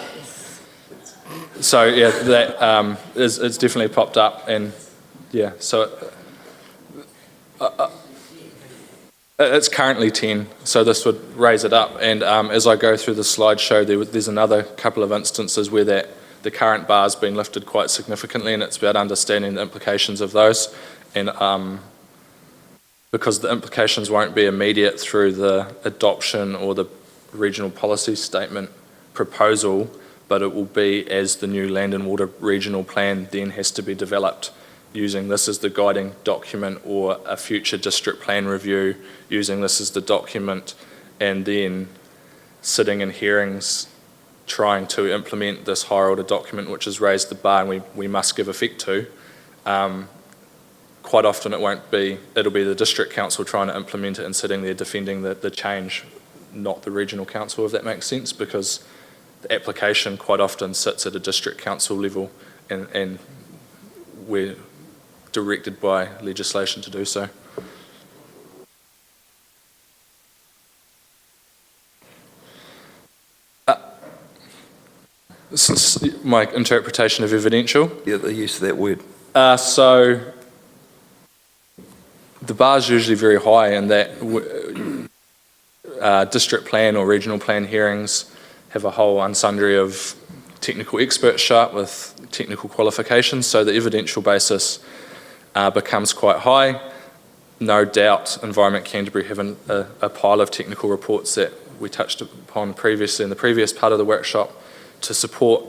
So, yeah, that it's definitely popped up, and yeah, so it's currently 10, so this would raise it up. And as I go through the slideshow, there's another couple of instances where the current bar's been lifted quite significantly, and it's about understanding the implications of those. And because the implications won't be immediate through the adoption or the regional policy statement proposal, but it will be as the new land and water regional plan then has to be developed, using this as the guiding document, or a future district plan review using this as the document, and then sitting in hearings trying to implement this higher order document which has raised the bar and we must give effect to. Quite often it'll be the district council trying to implement it and sitting there defending the change, not the regional council, if that makes sense, because the application quite often sits at a district council level and we're directed by legislation to do so. My interpretation of evidential. Yeah, the use of that word. So the bar is usually very high in that district plan or regional plan hearings have a whole unsundry of technical experts show up with technical qualifications, so the evidential basis becomes quite high. No doubt Environment Canterbury have a pile of technical reports that we touched upon previously in the previous part of the workshop to support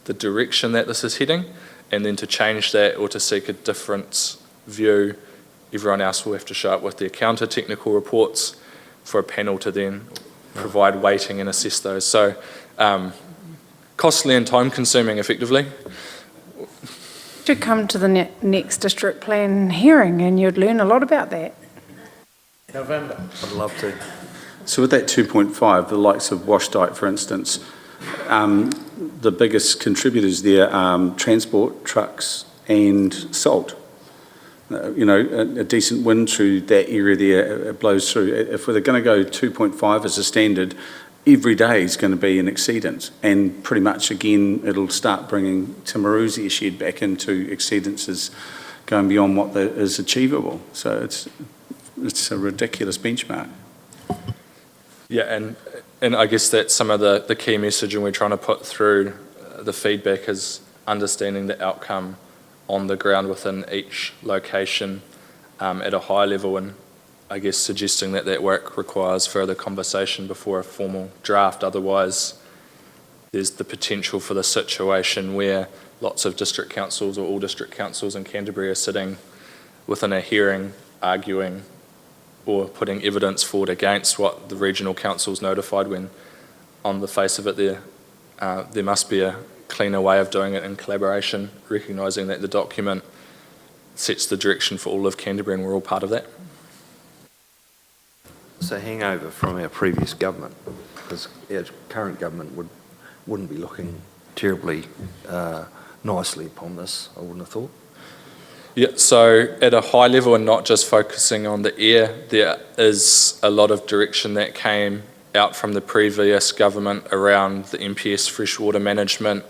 the direction that this is heading, and then to change that or to seek a different view, everyone else will have to show up with their counter technical reports, for a panel to then provide weighting and assess those. So costly and time consuming effectively. Should come to the next district plan hearing and you'd learn a lot about that. November. I'd love to. So with that 2.5, the likes of Washdike, for instance, the biggest contributors there are transport, trucks and salt. A decent wind through that area there, it blows through. If we're going to go 2.5 as a standard, every day is going to be an exceedance. And pretty much, again, it'll start bringing Timaru's airshed back into exceedances going beyond what is achievable. So it's a ridiculous benchmark. Yeah, and I guess that's some of the key message, and we're trying to put through the feedback is understanding the outcome on the ground within each location at a high level, and I guess suggesting that work requires further conversation before a formal draft. Otherwise, there's the potential for the situation where lots of district councils or all district councils in Canterbury are sitting within a hearing arguing or putting evidence forward against what the regional council's notified, when on the face of it there must be a cleaner way of doing it in collaboration, recognising that the document sets the direction for all of Canterbury and we're all part of that. It's a hangover from our previous government, because our current government wouldn't be looking terribly nicely upon this, I wouldn't have thought. Yeah, so at a high level and not just focusing on the air, there is a lot of direction that came out from the previous government around the MPS freshwater management,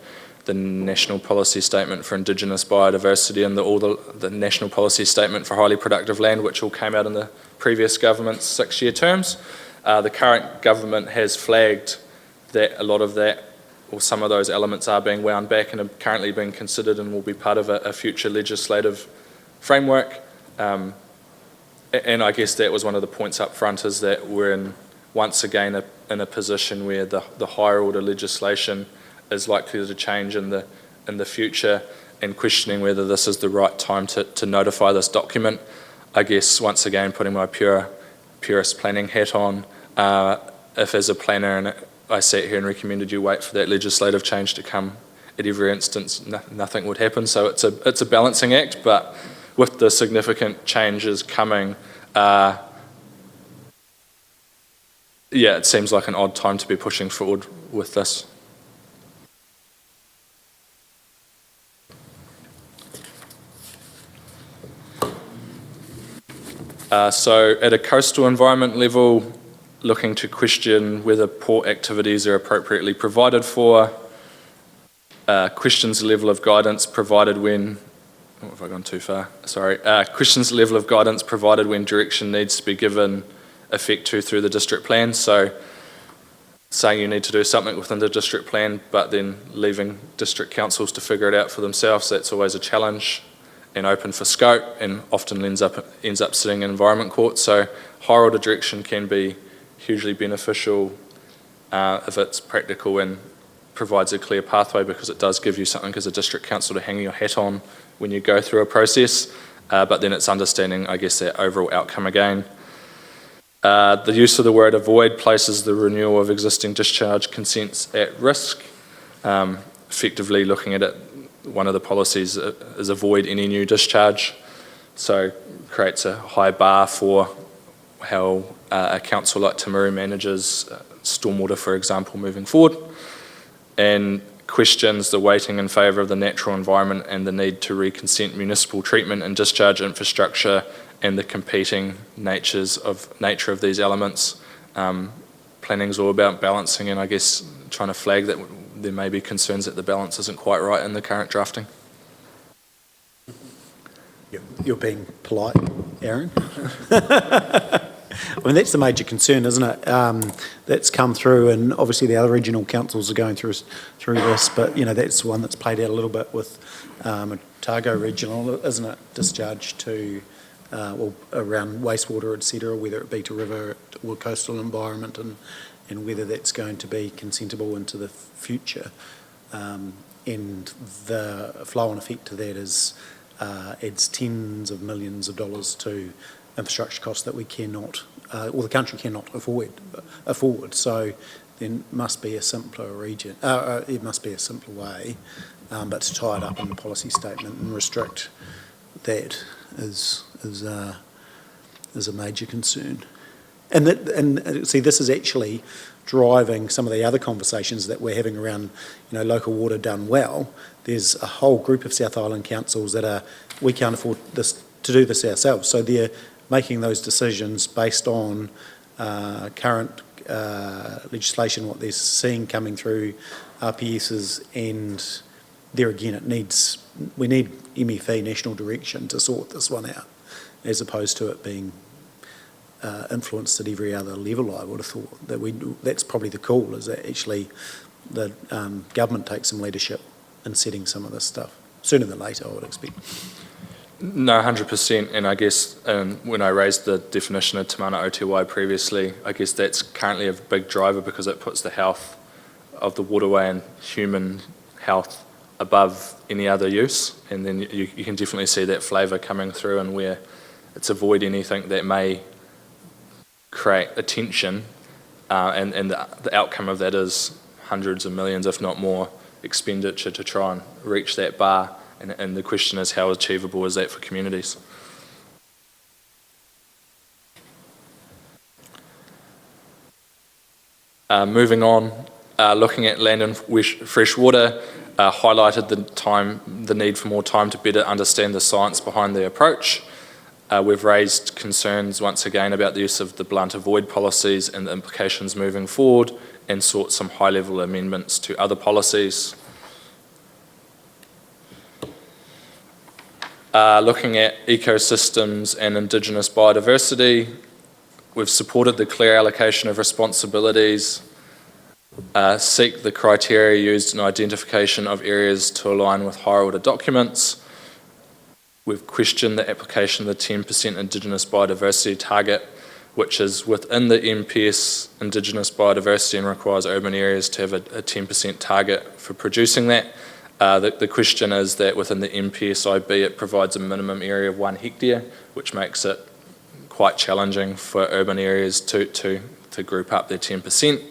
the National Policy Statement for Indigenous Biodiversity and the National Policy Statement for Highly Productive Land, which all came out in the previous government's 6-year terms. The current government has flagged that a lot of that, or some of those elements, are being wound back and are currently being considered and will be part of a future legislative framework. And I guess that was one of the points up front, is that we're once again in a position where the higher order legislation is likely to change in the future, and questioning whether this is the right time to notify this document. I guess once again putting my purist planning hat on, if as a planner and I sat here and recommended you wait for that legislative change to come at every instance, nothing would happen. So it's a balancing act, but with the significant changes coming, it seems like an odd time to be pushing forward with this. So at a coastal environment level, looking to question whether port activities are appropriately provided for, questions the level of guidance provided when, oh, have I gone too far? Sorry. Questions the level of guidance provided when direction needs to be given effect to through the district plan. So saying you need to do something within the district plan, but then leaving district councils to figure it out for themselves, that's always a challenge and open for scope, and often ends up sitting in environment court. So higher order direction can be hugely beneficial if it's practical and provides a clear pathway, because it does give you something as a district council to hang your hat on when you go through a process, but then it's understanding, I guess, that overall outcome again. The use of the word avoid places the renewal of existing discharge consents at risk. Effectively looking at it, one of the policies is avoid any new discharge, so creates a high bar for how a council like Timaru manages stormwater, for example, moving forward, and questions the weighting in favour of the natural environment and the need to reconsent municipal treatment and discharge infrastructure and the competing nature of these elements. Planning's all about balancing, and I guess trying to flag that there may be concerns that the balance isn't quite right in the current drafting. You're being polite, Aaron. I mean, that's the major concern, isn't it? That's come through, and obviously the other regional councils are going through this, but that's one that's played out a little bit with Otago Regional, isn't it? Discharge to around wastewater, etc., whether it be to river or coastal environment, and whether that's going to be consentable into the future. And the flow-on effect to that is adds tens of millions of dollars to infrastructure costs that we cannot or the country cannot afford. So there must be a simpler region. It must be a simpler way, but to tie it up in the policy statement and restrict that is a major concern. And see, this is actually driving some of the other conversations that we're having around, local water done well. There's a whole group of South Island councils that we can't afford to do this ourselves. So they're making those decisions based on current legislation, what they're seeing coming through RPSs, and there again, we need MFE, national direction, to sort this one out, as opposed to it being influenced at every other level. I would have thought that's probably the call, is that actually the government takes some leadership in setting some of this stuff. Sooner than later, I would expect. No, 100%, and I guess when I raised the definition of Te Mana OTOP previously, I guess that's currently a big driver because it puts the health of the waterway and human health above any other use, and then you can definitely see that flavour coming through, and where it's avoid anything that may create attention, and the outcome of that is hundreds of millions, if not more, expenditure to try and reach that bar. And the question is, how achievable is that for communities? Moving on, looking at land and fresh water, highlighted the need for more time to better understand the science behind the approach. We've raised concerns once again about the use of the blunt avoid policies and the implications moving forward, and sought some high-level amendments to other policies. Looking at ecosystems and Indigenous biodiversity, we've supported the clear allocation of responsibilities, seek the criteria used in identification of areas to align with higher order documents. We've questioned the application of the 10% Indigenous biodiversity target, which is within the MPS Indigenous biodiversity and requires urban areas to have a 10% target for producing that. The question is that within the MPSIB it provides a minimum area of 1 hectare, which makes it quite challenging for urban areas to group up their 10%.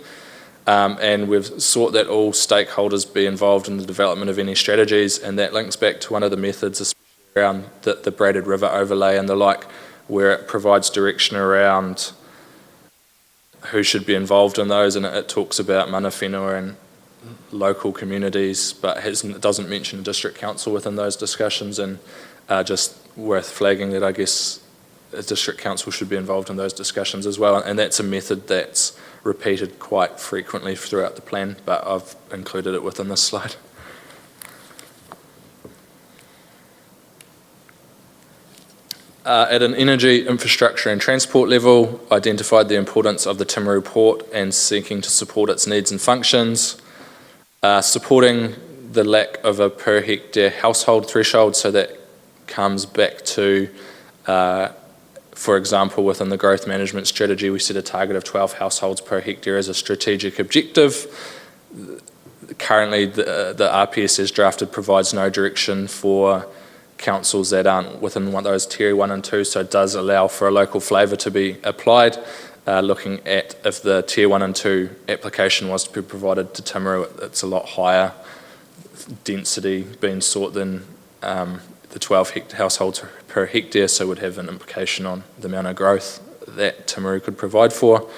And we've sought that all stakeholders be involved in the development of any strategies, and that links back to one of the methods, especially around the Braided River overlay and the like, where it provides direction around who should be involved in those, and it talks about mana whenua and local communities, but it doesn't mention district council within those discussions, and just worth flagging that I guess a district council should be involved in those discussions as well, and that's a method that's repeated quite frequently throughout the plan, but I've included it within this slide. At an energy, infrastructure and transport level, identified the importance of the Timaru port and seeking to support its needs and functions. Supporting the lack of a per hectare household threshold, so that comes back to, for example, within the growth management strategy, we set a target of 12 households per hectare as a strategic objective. Currently, the RPS as drafted provides no direction for councils that aren't within one of those tier 1 and 2, so it does allow for a local flavour to be applied. Looking at if the tier 1 and 2 application was to be provided to Timaru, it's a lot higher density being sought than the 12 households per hectare, so would have an implication on the amount of growth that Timaru could provide for.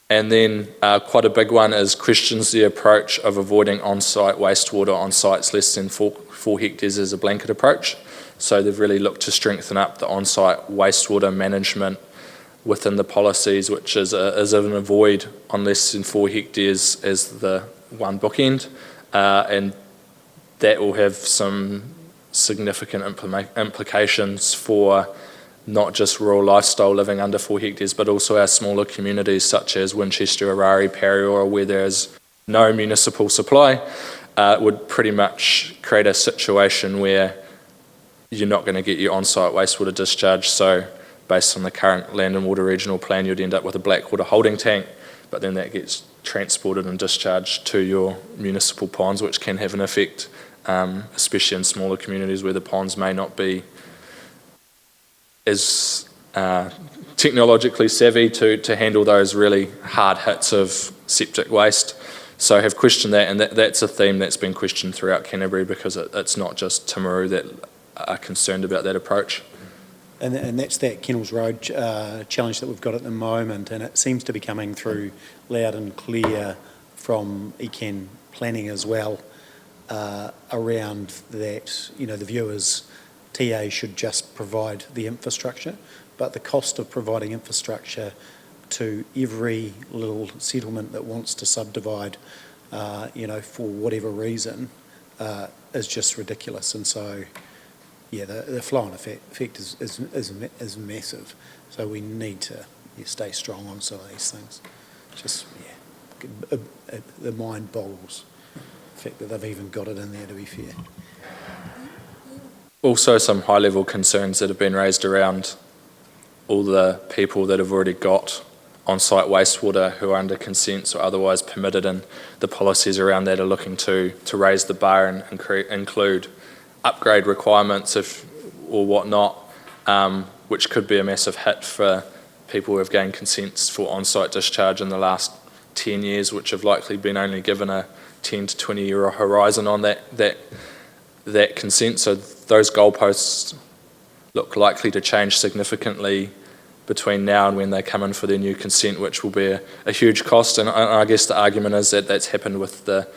And then quite a big one is questions the approach of avoiding on-site wastewater on sites less than 4 hectares as a blanket approach. So they've really looked to strengthen up the on-site wastewater management within the policies, which is an avoid on less than 4 hectares as the one bookend, and that will have some significant implications for not just rural lifestyle living under 4 hectares, but also our smaller communities such as Winchester, Orari, Pariora, where there's no municipal supply. Would pretty much create a situation where you're not going to get your on-site wastewater discharge. So based on the current land and water regional plan, you'd end up with a blackwater holding tank, but then that gets transported and discharged to your municipal ponds, which can have an effect, especially in smaller communities where the ponds may not be as technologically savvy to handle those really hard hits of septic waste. So have questioned that, and that's a theme that's been questioned throughout Canterbury, because it's not just Timaru that are concerned about that approach. And that's that Kennels Road challenge that we've got at the moment, and it seems to be coming through loud and clear from ECAN planning as well, around that, you know, the viewers, TA should just provide the infrastructure, but the cost of providing infrastructure to every little settlement that wants to subdivide, you know, for whatever reason, is just ridiculous. And so, yeah, the flow-on effect is massive. So we need to stay strong on some of these things. Just, yeah, the mind boggles the fact that they've even got it in there, to be fair. Also, some high-level concerns that have been raised around all the people that have already got on-site wastewater who are under consents or otherwise permitted, and the policies around that are looking to raise the bar and include upgrade requirements or whatnot, which could be a massive hit for people who have gained consents for on-site discharge in the last 10 years, which have likely been only given a 10 to 20 year horizon on that consent. So those goalposts look likely to change significantly between now and when they come in for their new consent, which will be a huge cost. And I guess the argument is that that's happened with the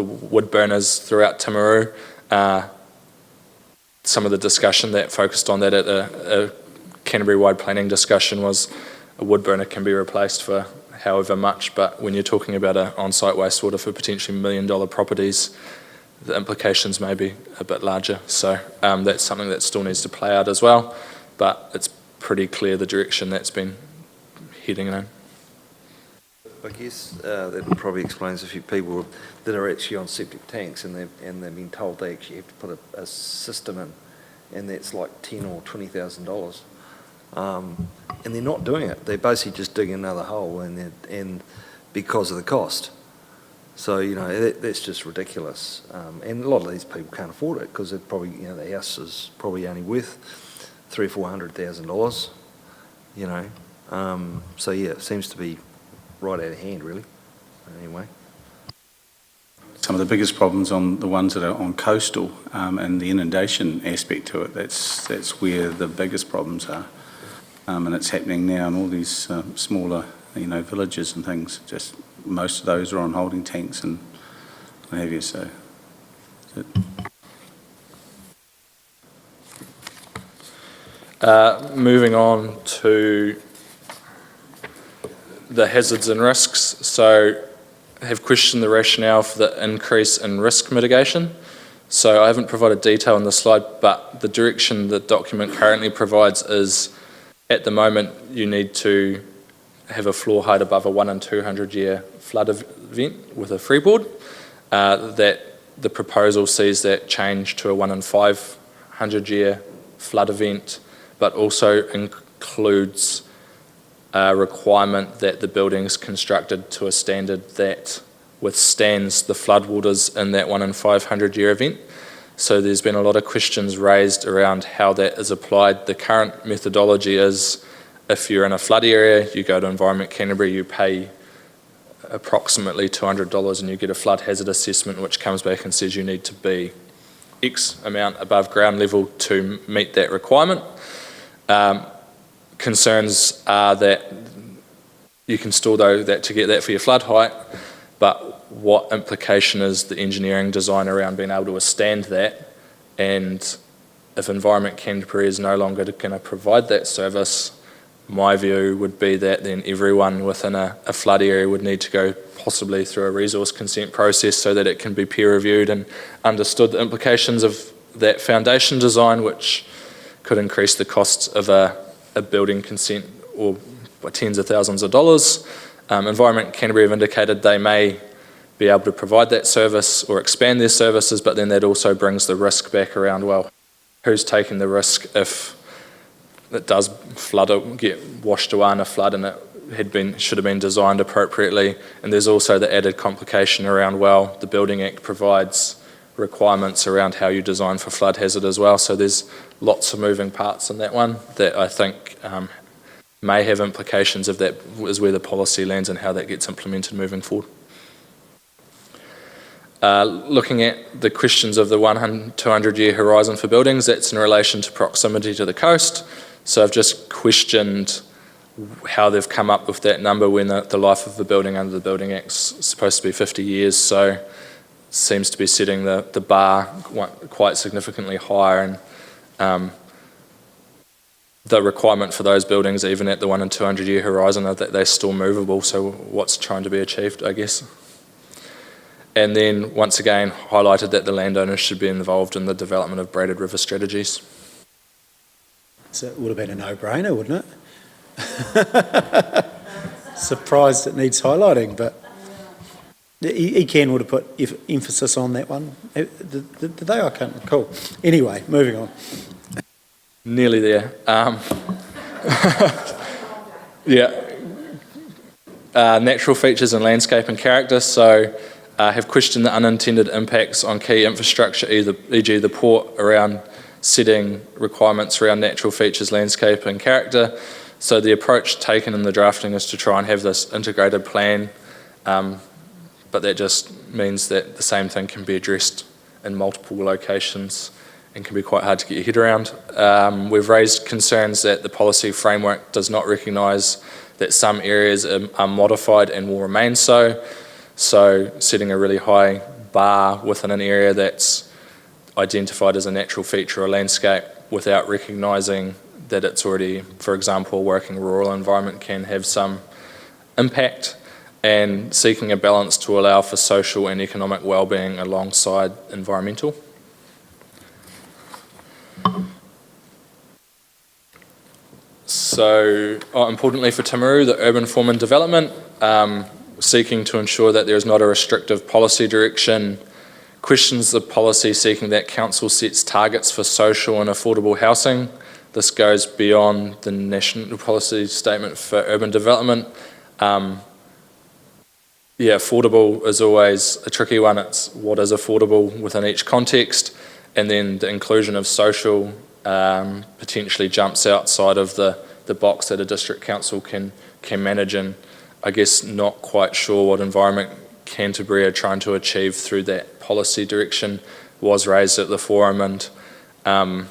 wood burners throughout Timaru. Some of the discussion that focused on that at a Canterbury-wide planning discussion was a wood burner can be replaced for however much, but when you're talking about an on-site wastewater for potentially $1 million properties, the implications may be a bit larger. So that's something that still needs to play out as well, but it's pretty clear the direction that's been heading in. I guess that probably explains a few people that are actually on septic tanks and they've been told they actually have to put a system in, and that's like $10,000 or $20,000, and they're not doing it. They're basically just digging another hole, and because of the cost. So you know that's just ridiculous, and a lot of these people can't afford it because it probably, you know, the house is probably only worth $300,000 or $400,000. You know, so yeah, it seems to be right out of hand, really. Anyway. Some of the biggest problems on the ones that are on coastal, and the inundation aspect to it, that's where the biggest problems are. And it's happening now in all these smaller, you know, villages and things. Just most of those are on holding tanks and what have you, so. Moving on to the hazards and risks. So I have questioned the rationale for the increase in risk mitigation. So I haven't provided detail in the slide, but the direction the document currently provides is, at the moment, you need to have a floor height above a 1 in 200 year flood event with a freeboard. That the proposal sees that change to a 1 in 500 year flood event, but also includes a requirement that the building is constructed to a standard that withstands the floodwaters in that 1 in 500 year event. So there's been a lot of questions raised around how that is applied. The current methodology is, if you're in a flood area, you go to Environment Canterbury, you pay approximately $200 and you get a flood hazard assessment which comes back and says you need to be X amount above ground level to meet that requirement. Concerns are that you can still do that to get that for your flood height, but what implication is the engineering design around being able to withstand that? And if Environment Canterbury is no longer going to provide that service, my view would be that then everyone within a flood area would need to go possibly through a resource consent process so that it can be peer reviewed and understood the implications of that foundation design, which could increase the costs of a building consent or by tens of thousands of dollars. Environment Canterbury have indicated they may be able to provide that service or expand their services, but then that also brings the risk back around, well, who's taking the risk if it does flood or get washed away in a flood and it should have been designed appropriately? And there's also the added complication around, well, the Building Act provides requirements around how you design for flood hazard as well. So there's lots of moving parts in that one that I think may have implications if that is where the policy lands and how that gets implemented moving forward. Looking at the questions of the 200-year horizon for buildings, that's in relation to proximity to the coast. So I've just questioned how they've come up with that number when the life of the building under the Building Act's supposed to be 50 years. So seems to be setting the bar quite significantly higher, and the requirement for those buildings, even at the 1 and 200-year horizon, are that they're still movable. So what's trying to be achieved, I guess. And then once again highlighted that the landowners should be involved in the development of braided river strategies. So it would have been a no-brainer, wouldn't it? Surprised it needs highlighting, but ECAN would have put emphasis on that one. Did they? I can't recall. Anyway, moving on. Nearly there. Yeah. Natural features and landscape and character. So have questioned the unintended impacts on key infrastructure, e.g. the port, around setting requirements around natural features, landscape and character. So the approach taken in the drafting is to try and have this integrated plan, but that just means that the same thing can be addressed in multiple locations and can be quite hard to get your head around. We've raised concerns that the policy framework does not recognise that some areas are modified and will remain so. So setting a really high bar within an area that's identified as a natural feature or landscape without recognising that it's already, for example, a working rural environment can have some impact, and seeking a balance to allow for social and economic well-being alongside environmental. So, importantly for Timaru, the urban form and development, seeking to ensure that there is not a restrictive policy direction, questions the policy seeking that council sets targets for social and affordable housing. This goes beyond the national policy statement for urban development. Affordable is always a tricky one. It's what is affordable within each context, and then the inclusion of social potentially jumps outside of the box that a district council can manage, and I guess not quite sure what Environment Canterbury are trying to achieve through that policy direction was raised at the forum, and I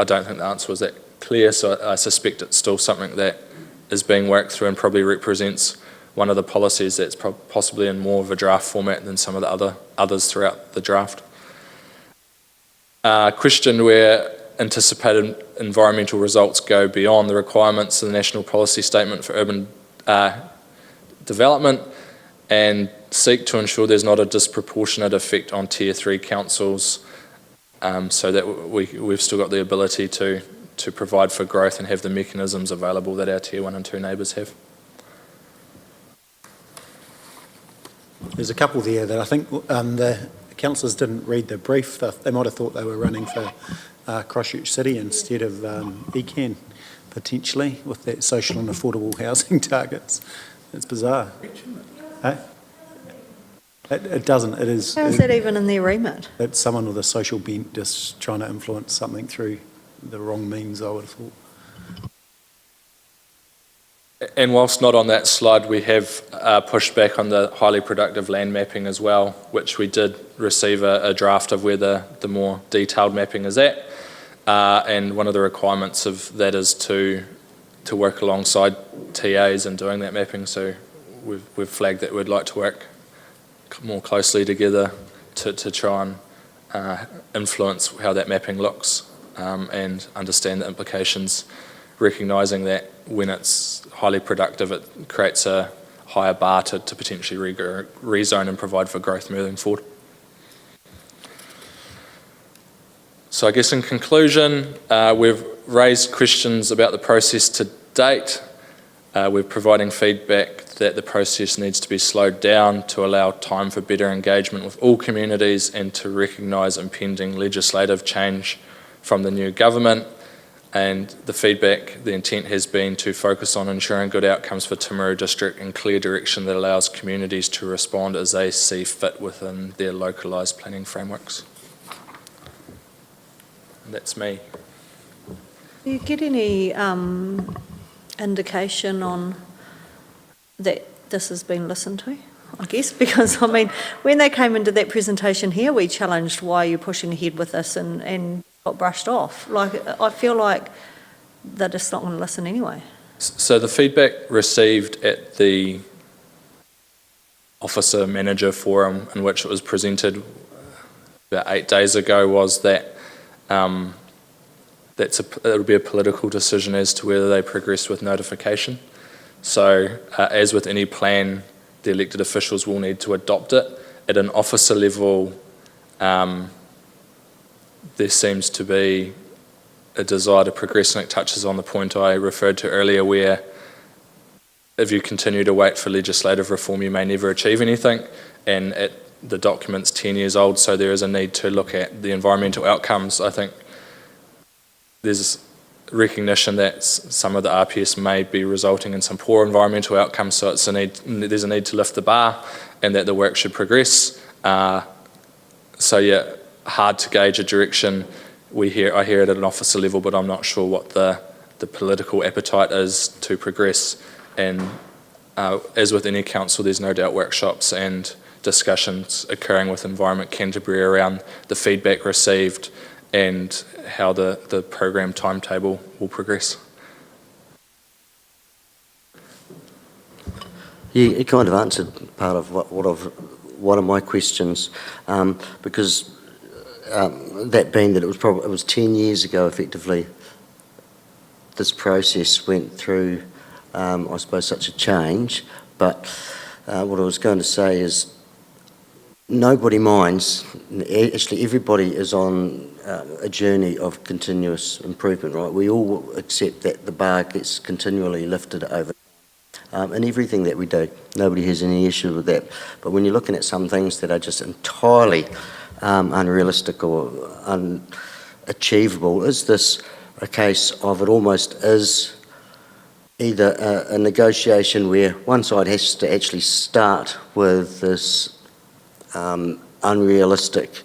don't think the answer was that clear, so I suspect it's still something that is being worked through and probably represents one of the policies that's possibly in more of a draft format than some of the others throughout the draft. Question where anticipated environmental results go beyond the requirements of the National Policy Statement for Urban Development, and seek to ensure there's not a disproportionate effect on Tier 3 councils, so that we've still got the ability to provide for growth and have the mechanisms available that our Tier 1 and 2 neighbours have. There's a couple there that I think the councillors didn't read the brief. They might have thought they were running for Christchurch City instead of ECAN, potentially, with that social and affordable housing targets. It's bizarre. It doesn't. It is. How is that even in their remit? It's someone with a social bent just trying to influence something through the wrong means, I would have thought. And whilst not on that slide, we have pushed back on the highly productive land mapping as well, which we did receive a draft of where the more detailed mapping is at. And one of the requirements of that is to work alongside TAs in doing that mapping. So we've flagged that we'd like to work more closely together to try and influence how that mapping looks, and understand the implications, recognising that when it's highly productive, it creates a higher bar to potentially rezone and provide for growth moving forward. So I guess in conclusion, we've raised questions about the process to date. We're providing feedback that the process needs to be slowed down to allow time for better engagement with all communities and to recognise impending legislative change from the new government. And the feedback, the intent has been to focus on ensuring good outcomes for Timaru District and clear direction that allows communities to respond as they see fit within their localised planning frameworks. that's me. Do you get any indication on that this has been listened to, I guess? Because, I mean, when they came into that presentation here, we challenged why you're pushing ahead with this and got brushed off. Like, I feel like they're just not going to listen anyway. So the feedback received at the officer manager forum in which it was presented about 8 days ago was that it'll be a political decision as to whether they progress with notification. So as with any plan, the elected officials will need to adopt it. At an officer level, there seems to be a desire to progress, and it touches on the point I referred to earlier where if you continue to wait for legislative reform, you may never achieve anything, and the document's 10 years old, so there is a need to look at the environmental outcomes. I think there's recognition that some of the RPS may be resulting in some poor environmental outcomes, so there's a need to lift the bar and that the work should progress. So yeah, hard to gauge a direction. I hear it at an officer level, but I'm not sure what the political appetite is to progress. And as with any council, there's no doubt workshops and discussions occurring with Environment Canterbury around the feedback received and how the program timetable will progress. You kind of answered part of one of my questions, because that being that it was 10 years ago, effectively, this process went through, I suppose, such a change. But what I was going to say is, nobody minds. Actually, everybody is on a journey of continuous improvement, right? We all accept that the bar gets continually lifted over in everything that we do. Nobody has any issue with that. But when you're looking at some things that are just entirely unrealistic or unachievable, is this a case of it almost is either a negotiation where one side has to actually start with this unrealistic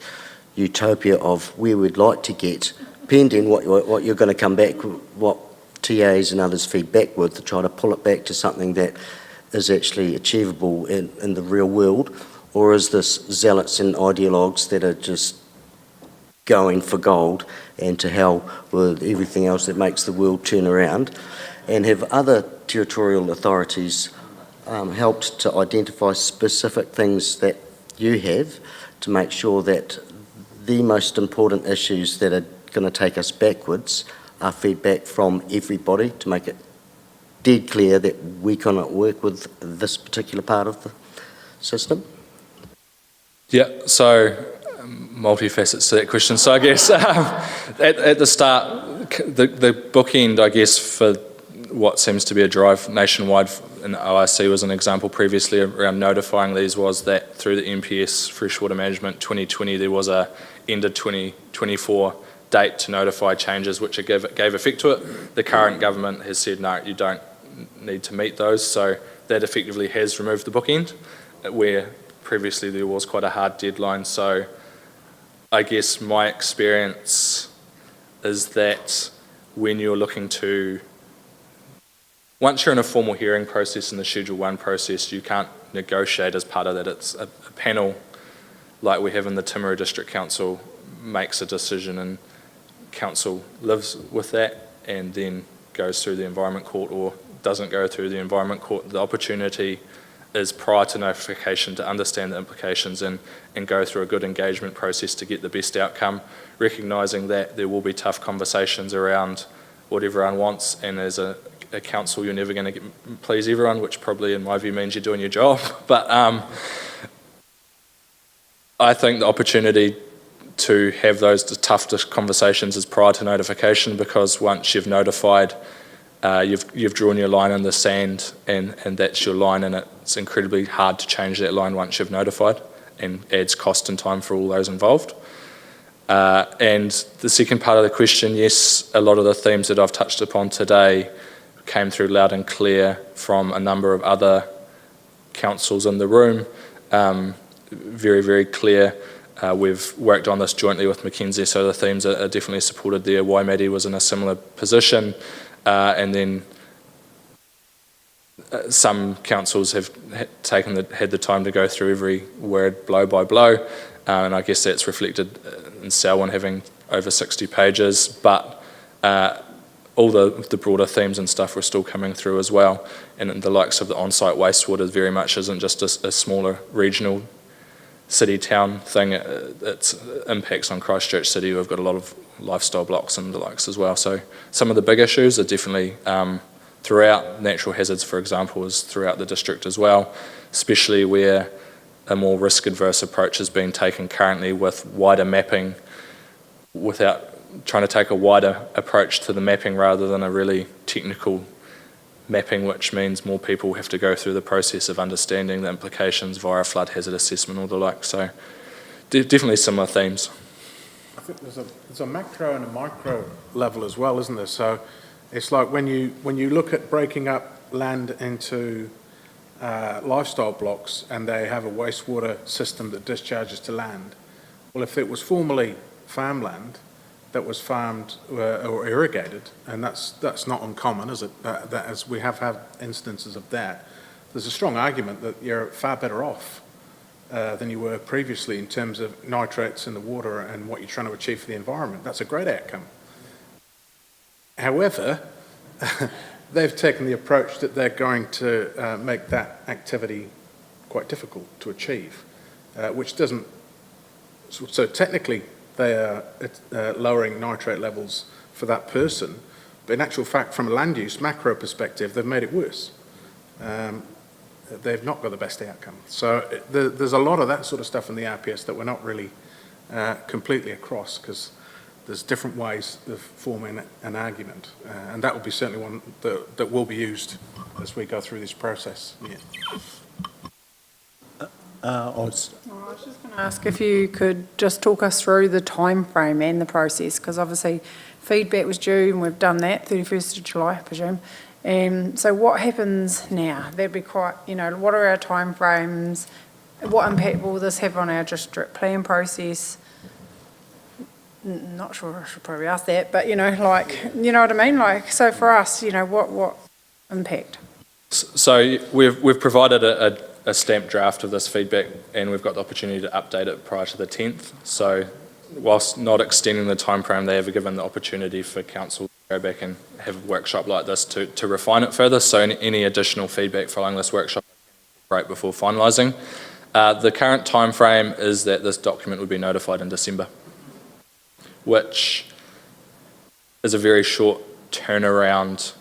utopia of where we'd like to get, pending what you're going to come back, what TAs and others feed back with, to try to pull it back to something that is actually achievable in the real world? Or is this zealots and ideologues that are just going for gold and to hell with everything else that makes the world turn around? And have other territorial authorities helped to identify specific things that you have to make sure that the most important issues that are going to take us backwards are feedback from everybody to make it dead clear that we cannot work with this particular part of the system? Yeah, so multifacets to that question. So I guess at the start, the bookend, I guess, for what seems to be a drive nationwide in ORC was an example previously around notifying these, was that through the MPS Freshwater Management 2020, there was a end of 2024 date to notify changes, which gave effect to it. The current government has said, no, you don't need to meet those. So that effectively has removed the bookend, where previously there was quite a hard deadline. So I guess my experience is that when you're looking to, once you're in a formal hearing process in the Schedule 1 process, you can't negotiate as part of that. It's a panel like we have in the Timaru District Council makes a decision, and council lives with that and then goes through the Environment Court or doesn't go through the Environment Court. The opportunity is prior to notification to understand the implications and go through a good engagement process to get the best outcome, recognising that there will be tough conversations around what everyone wants, and as a council you're never going to please everyone, which probably in my view means you're doing your job. But I think the opportunity to have those tough conversations is prior to notification, because once you've notified, you've drawn your line in the sand, and that's your line, and it's incredibly hard to change that line once you've notified, and adds cost and time for all those involved. And the second part of the question, yes, a lot of the themes that I've touched upon today came through loud and clear from a number of other councils in the room. Very, very clear We've worked on this jointly with Mackenzie, so the themes are definitely supported there. Waimate was in a similar position, and then some councils have had the time to go through every word blow by blow, and I guess that's reflected in Selwyn having over 60 pages, but all the broader themes and stuff were still coming through as well, and the likes of the on-site wastewater very much isn't just a smaller regional city-town thing, its impacts on Christchurch City. We've got a lot of lifestyle blocks and the likes as well, so some of the big issues are definitely throughout. Natural hazards, for example, is throughout the district as well, especially where a more risk-adverse approach is being taken currently with wider mapping, without trying to take a wider approach to the mapping rather than a really technical mapping, which means more people have to go through the process of understanding the implications via flood hazard assessment or the like. So definitely similar themes. I think there's a macro and a micro level as well, isn't there? So it's like when you look at breaking up land into lifestyle blocks and they have a wastewater system that discharges to land. Well, if it was formerly farmland that was farmed or irrigated, and that's not uncommon, is it? That as we have had instances of that, there's a strong argument that you're far better off than you were previously in terms of nitrates in the water and what you're trying to achieve for the environment. That's a great outcome. However, they've taken the approach that they're going to make that activity quite difficult to achieve, which doesn't, so technically they are lowering nitrate levels for that person, but in actual fact, from a land use macro perspective, they've made it worse. They've not got the best outcome. So there's a lot of that sort of stuff in the RPS that we're not really completely across, because there's different ways of forming an argument, and that will be certainly one that will be used as we go through this process. Yeah. I was just going to ask if you could just talk us through the time frame and the process, because obviously feedback was due and we've done that, 31st of July, I presume. So what happens now? That'd be quite, what are our time frames? What impact will this have on our district plan process? Not sure I should probably ask that, but, you know what I mean? Like, so for us, what impact? So we've provided a stamped draft of this feedback, and we've got the opportunity to update it prior to the 10th. So whilst not extending the time frame, they have given the opportunity for council to go back and have a workshop like this to refine it further. So any additional feedback following this workshop right before finalising. The current time frame is that this document would be notified in December, which is a very short turnaround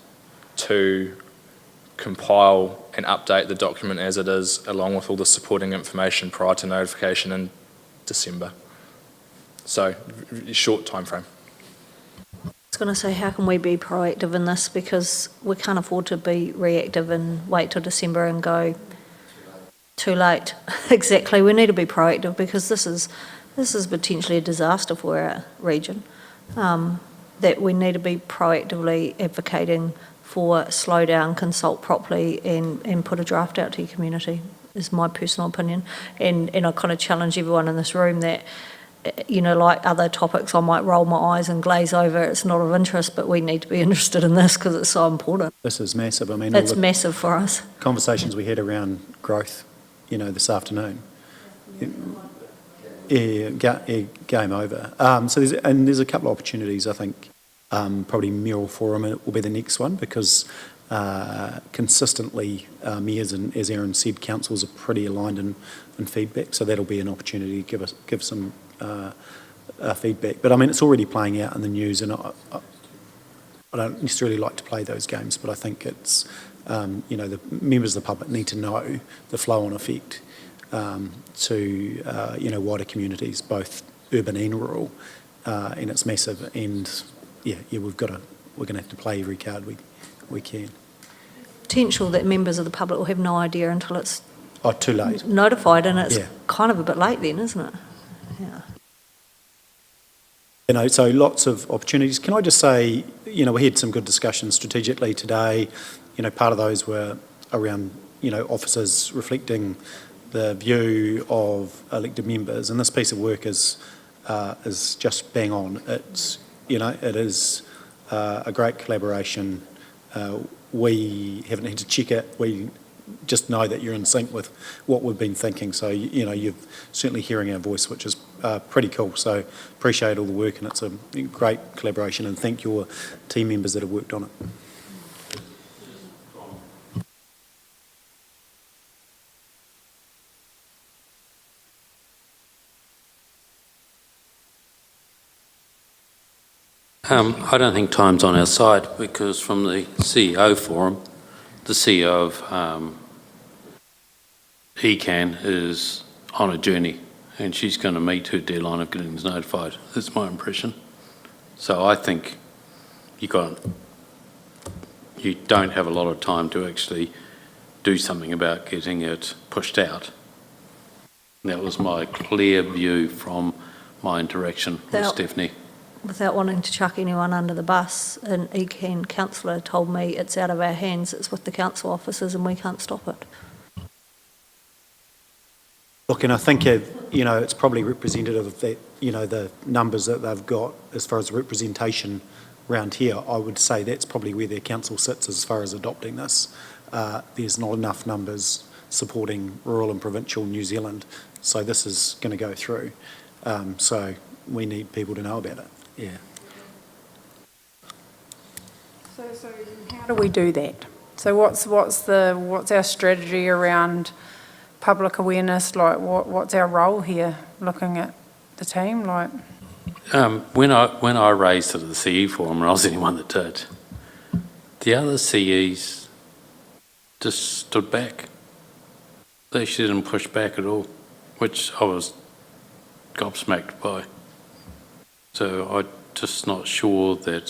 to compile and update the document as it is, along with all the supporting information prior to notification in December. So, short time frame. I was going to say, how can we be proactive in this? Because we can't afford to be reactive and wait till December and go, too late. Exactly, we need to be proactive, because this is potentially a disaster for our region, that we need to be proactively advocating for slow down, consult properly, and put a draft out to your community, is my personal opinion. And I kind of challenge everyone in this room that, like other topics, I might roll my eyes and glaze over, it's not of interest, but we need to be interested in this because it's so important. This is massive. I mean, It's massive for us. Conversations we had around growth, this afternoon. Game over. So there's a couple of opportunities, I think. Probably Mural Forum will be the next one, because consistently mayors and, as Aaron said, councils are pretty aligned in feedback, so that'll be an opportunity to give some feedback. But I mean, it's already playing out in the news, and I don't necessarily like to play those games, but I think it's, the members of the public need to know the flow-on effect to wider communities, both urban and rural, and it's massive. And we're going to have to play every card we can. Potential that members of the public will have no idea until it's too late. Notified, and it's kind of a bit late then, isn't it? Yeah. So lots of opportunities. Can I just say, we had some good discussions strategically today. Part of those were around, officers reflecting the view of elected members, and this piece of work is just bang on. It's, it is a great collaboration. We haven't had to check it. We just know that you're in sync with what we've been thinking. So, you're certainly hearing our voice, which is pretty cool. So appreciate all the work, and it's a great collaboration, and thank your team members that have worked on it. I don't think time's on our side, because from the CEO forum, the CEO of ECAN is on a journey, and she's going to meet her deadline of getting us notified. That's my impression. So I think you don't have a lot of time to actually do something about getting it pushed out. That was my clear view from my interaction with Stephanie. Without wanting to chuck anyone under the bus, an ECAN councillor told me it's out of our hands, it's with the council officers and we can't stop it. Look, and I think, it's probably representative of that, the numbers that they've got as far as representation around here. I would say that's probably where their council sits as far as adopting this. There's not enough numbers supporting rural and provincial New Zealand, so this is going to go through. So we need people to know about it. Yeah. So how do we do that? So what's our strategy around public awareness? Like, what's our role here? Looking at the team, like. When I raised it at the CE forum, and I was the only one that did, the other CEs just stood back. They actually didn't push back at all, which I was gobsmacked by. So I'm just not sure I'm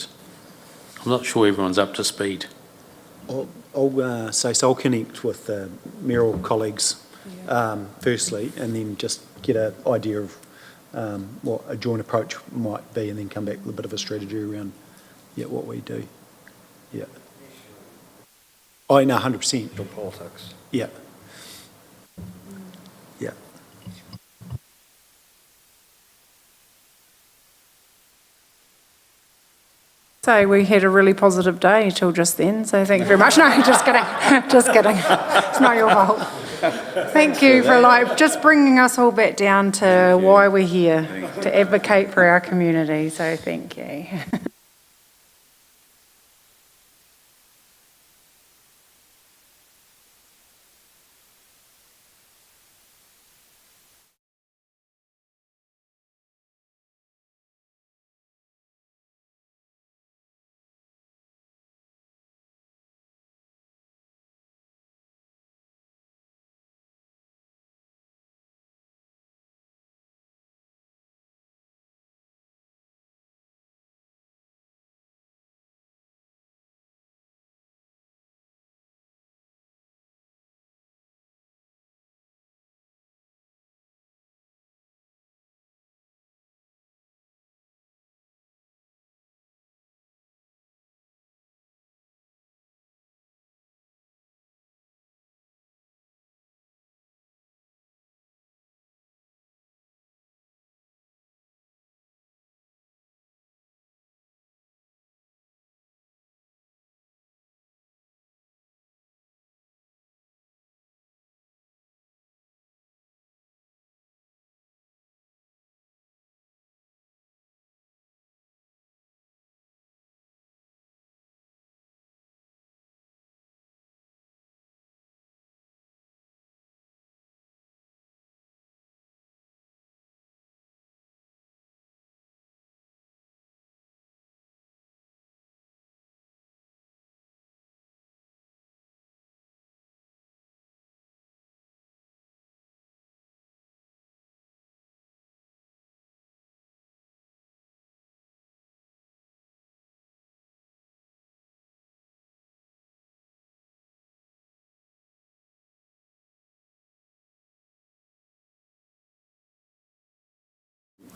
not sure everyone's up to speed. I'll say, so I'll connect with the mayoral colleagues firstly, and then just get an idea of what a joint approach might be, and then come back with a bit of a strategy around what we do. Yeah. Oh, no, 100%. Your politics. Yeah. Yeah. So we had a really positive day till just then, so thank you very much. No, just kidding, just kidding. It's not your fault. Thank you for just bringing us all back down to why we're here, to advocate for our community, so thank you.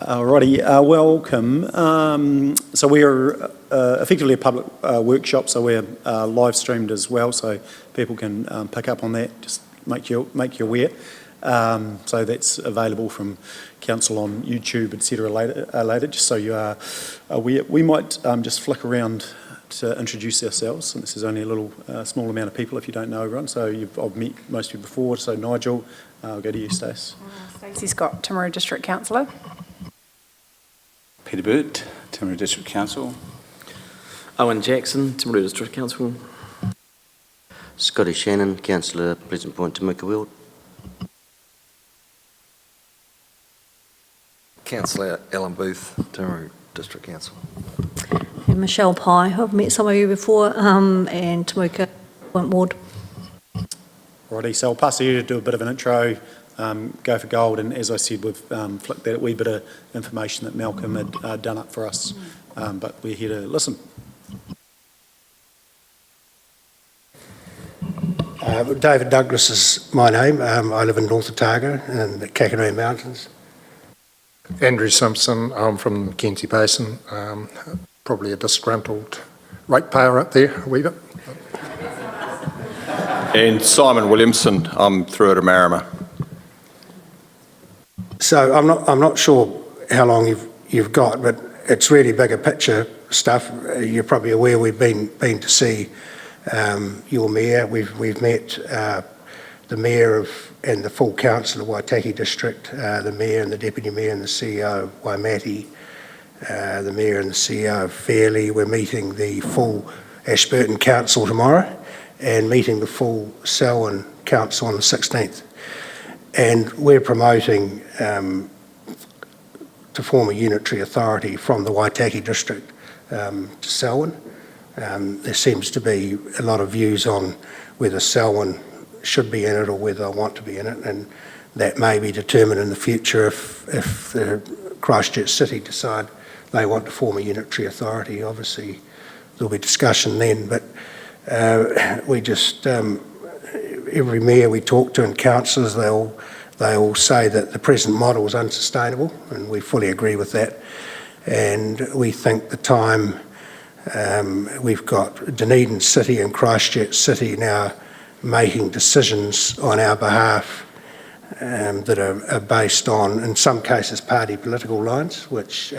Alrighty, welcome. So we're effectively a public workshop, so we're live streamed as well, so people can pick up on that, just make you aware. So that's available from council on YouTube, etc. later, just so you are aware. We might just flick around to introduce ourselves, and this is only a little small amount of people if you don't know everyone. So I've met most of you before. So Nigel, I'll go to you, Stace. Stacey Scott, Timaru District Councillor. Peter Burt, Timaru District Council. Owen Jackson, Timaru District Council. Scotty Shannon, Councillor, Pleasant Point, Tamika. Councillor Alan Booth, Timaru District Council. And Michelle Pye, who I've met some of you before, and Tamika Ward. Righty, so I'll pass you to do a bit of an intro, go for gold, and as I said, we've flicked that wee bit of information that Malcolm had done up for us, but we're here to listen. David Douglas is my name. I live in North Otago in the Kakadu Mountains. Andrew Simpson, I'm from the Mackenzie Basin, probably a disgruntled ratepayer up there a wee bit. And Simon Williamson, I'm through at Amarama. So I'm not sure how long you've got, but it's really bigger picture stuff. You're probably aware we've been to see your mayor. We've met the mayor and the full council of Waitaki District, the mayor and the deputy mayor and the CEO of Waimati, the mayor and the CEO of Fairley. We're meeting the full Ashburton Council tomorrow and meeting the full Selwyn Council on the 16th. And we're promoting to form a unitary authority from the Waitaki District to Selwyn. There seems to be a lot of views on whether Selwyn should be in it or whether I want to be in it, and that may be determined in the future if the Christchurch City decide they want to form a unitary authority. Obviously there'll be discussion then, but we just, every mayor we talk to and councillors, they all say that the present model is unsustainable, and we fully agree with that. And we think the time, we've got Dunedin City and Christchurch City now making decisions on our behalf that are based on, in some cases, party political lines, which,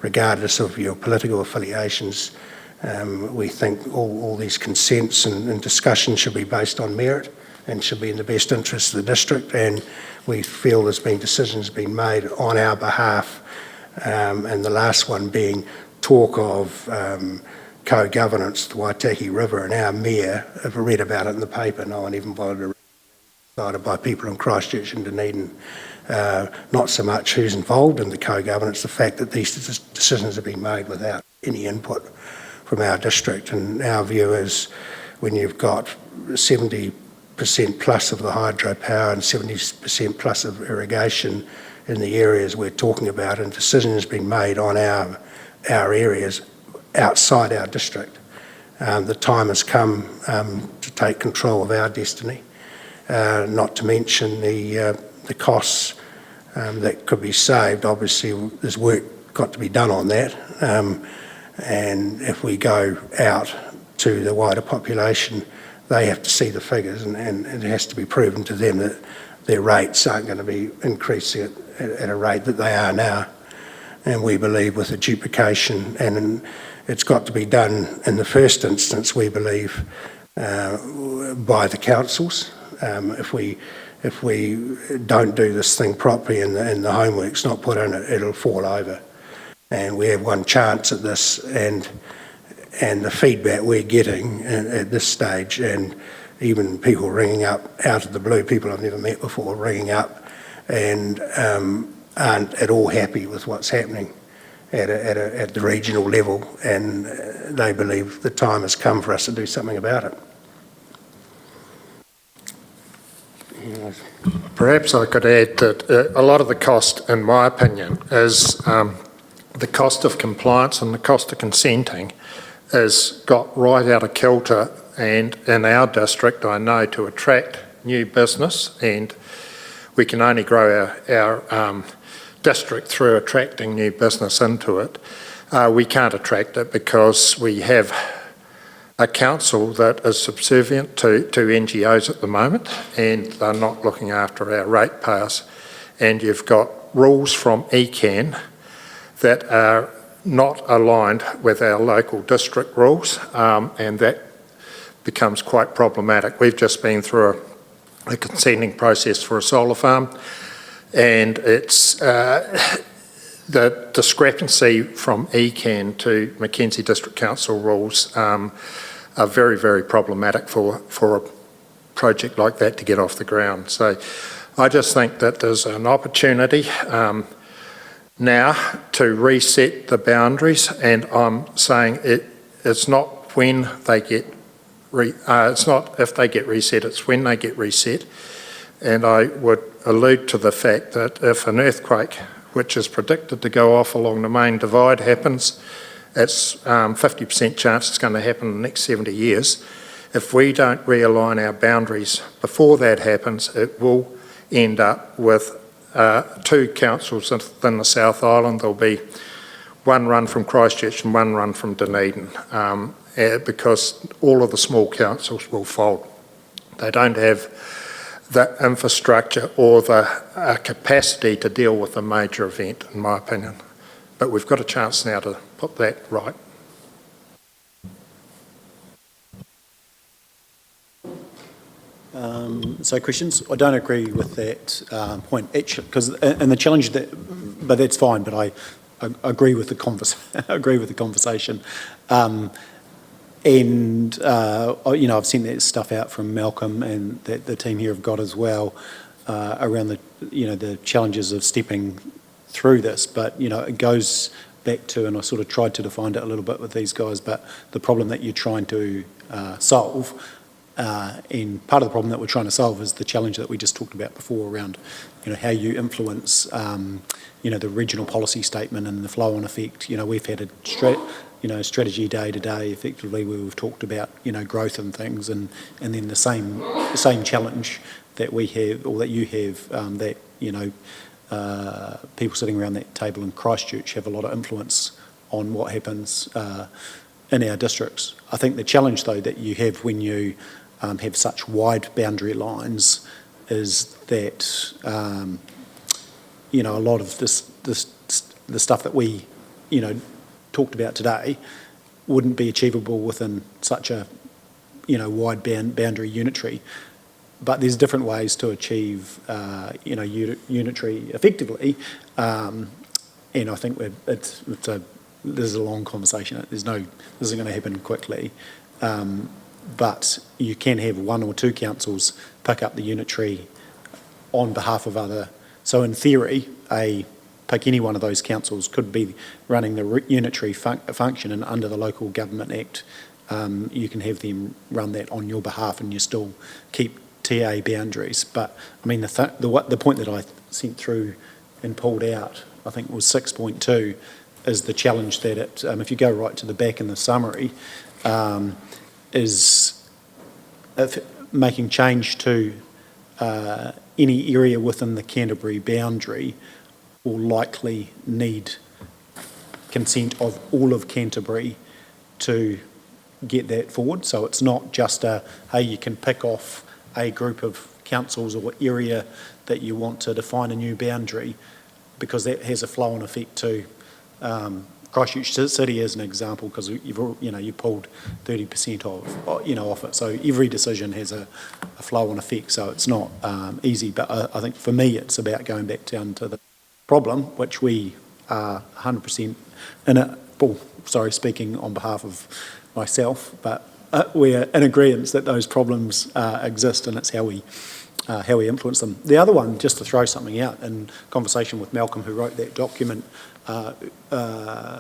regardless of your political affiliations, we think all these consents and discussions should be based on merit and should be in the best interest of the district, and we feel there's been decisions being made on our behalf, and the last one being talk of co-governance, the Waitaki River, and our mayor, if I read about it in the paper, no one even bothered to read it, decided by people in Christchurch and Dunedin, not so much who's involved in the co-governance, the fact that these decisions are being made without any input from our district. And our view is when you've got 70% plus of the hydropower and 70% plus of irrigation in the areas we're talking about, and decisions being made on our areas outside our district, the time has come to take control of our destiny, not to mention the costs that could be saved. Obviously there's work got to be done on that, and if we go out to the wider population, they have to see the figures, and it has to be proven to them that their rates aren't going to be increasing at a rate that they are now. And we believe with the duplication, and it's got to be done in the first instance, we believe, by the councils. If we don't do this thing properly and the homework's not put in it, it'll fall over. And we have one chance at this, and the feedback we're getting at this stage, and even people ringing up out of the blue, people I've never met before ringing up and aren't at all happy with what's happening at the regional level, and they believe the time has come for us to do something about it. Perhaps I could add that a lot of the cost, in my opinion, is the cost of compliance and the cost of consenting has got right out of kilter, and in our district I know to attract new business, and we can only grow our district through attracting new business into it. We can't attract it because we have a council that is subservient to NGOs at the moment, and they're not looking after our ratepayers. And you've got rules from ECAN that are not aligned with our local district rules, and that becomes quite problematic. We've just been through a consenting process for a solar farm, and it's the discrepancy from ECAN to Mackenzie District Council rules are very, very problematic for a project like that to get off the ground. So I just think that there's an opportunity now to reset the boundaries, and I'm saying it's not when they get it's not if they get reset, it's when they get reset. And I would allude to the fact that if an earthquake, which is predicted to go off along the main divide, happens, it's 50% chance it's going to happen in the next 70 years. If we don't realign our boundaries before that happens, it will end up with 2 councils in the South Island. There'll be one run from Christchurch and one run from Dunedin, because all of the small councils will fold. They don't have the infrastructure or the capacity to deal with a major event, in my opinion. But we've got a chance now to put that right. So questions? I don't agree with that point, actually, because and the challenge that, but that's fine. But I agree with the conversation. And you know, I've seen that stuff out from Malcolm and that the team here have got as well around the challenges of stepping through this. But it goes back to, and I sort of tried to define it a little bit with these guys, but the problem that you're trying to solve, and part of the problem that we're trying to solve is the challenge that we just talked about before around how you influence the regional policy statement and the flow-on effect. We've had a strategy day to day, effectively, where we've talked about growth and things, and then the same challenge that we have, or that you have, that people sitting around that table in Christchurch have a lot of influence on what happens in our districts. I think the challenge, though, that you have when you have such wide boundary lines is that a lot of the stuff that we talked about today wouldn't be achievable within such a wide boundary unitary. But there's different ways to achieve unitary effectively, and I think this is a long conversation. This isn't going to happen quickly, but you can have 1 or 2 councils pick up the unitary on behalf of other. So in theory, pick any one of those councils could be running the unitary function, and under the Local Government Act, you can have them run that on your behalf, and you still keep TA boundaries. But I mean, the point that I sent through and pulled out, I think was 6.2, is the challenge that if you go right to the back in the summary, is making change to any area within the Canterbury boundary will likely need consent of all of Canterbury to get that forward. So it's not just hey, you can pick off a group of councils or area that you want to define a new boundary, because that has a flow-on effect to Christchurch City as an example, because you pulled 30% off it. So every decision has a flow-on effect. So it's not easy. But I think for me, it's about going back down to the problem, which we are 100% in it. Well, sorry, speaking on behalf of myself, but we're in agreement that those problems exist, and it's how we influence them. The other one, just to throw something out, in conversation with Malcolm, who wrote that document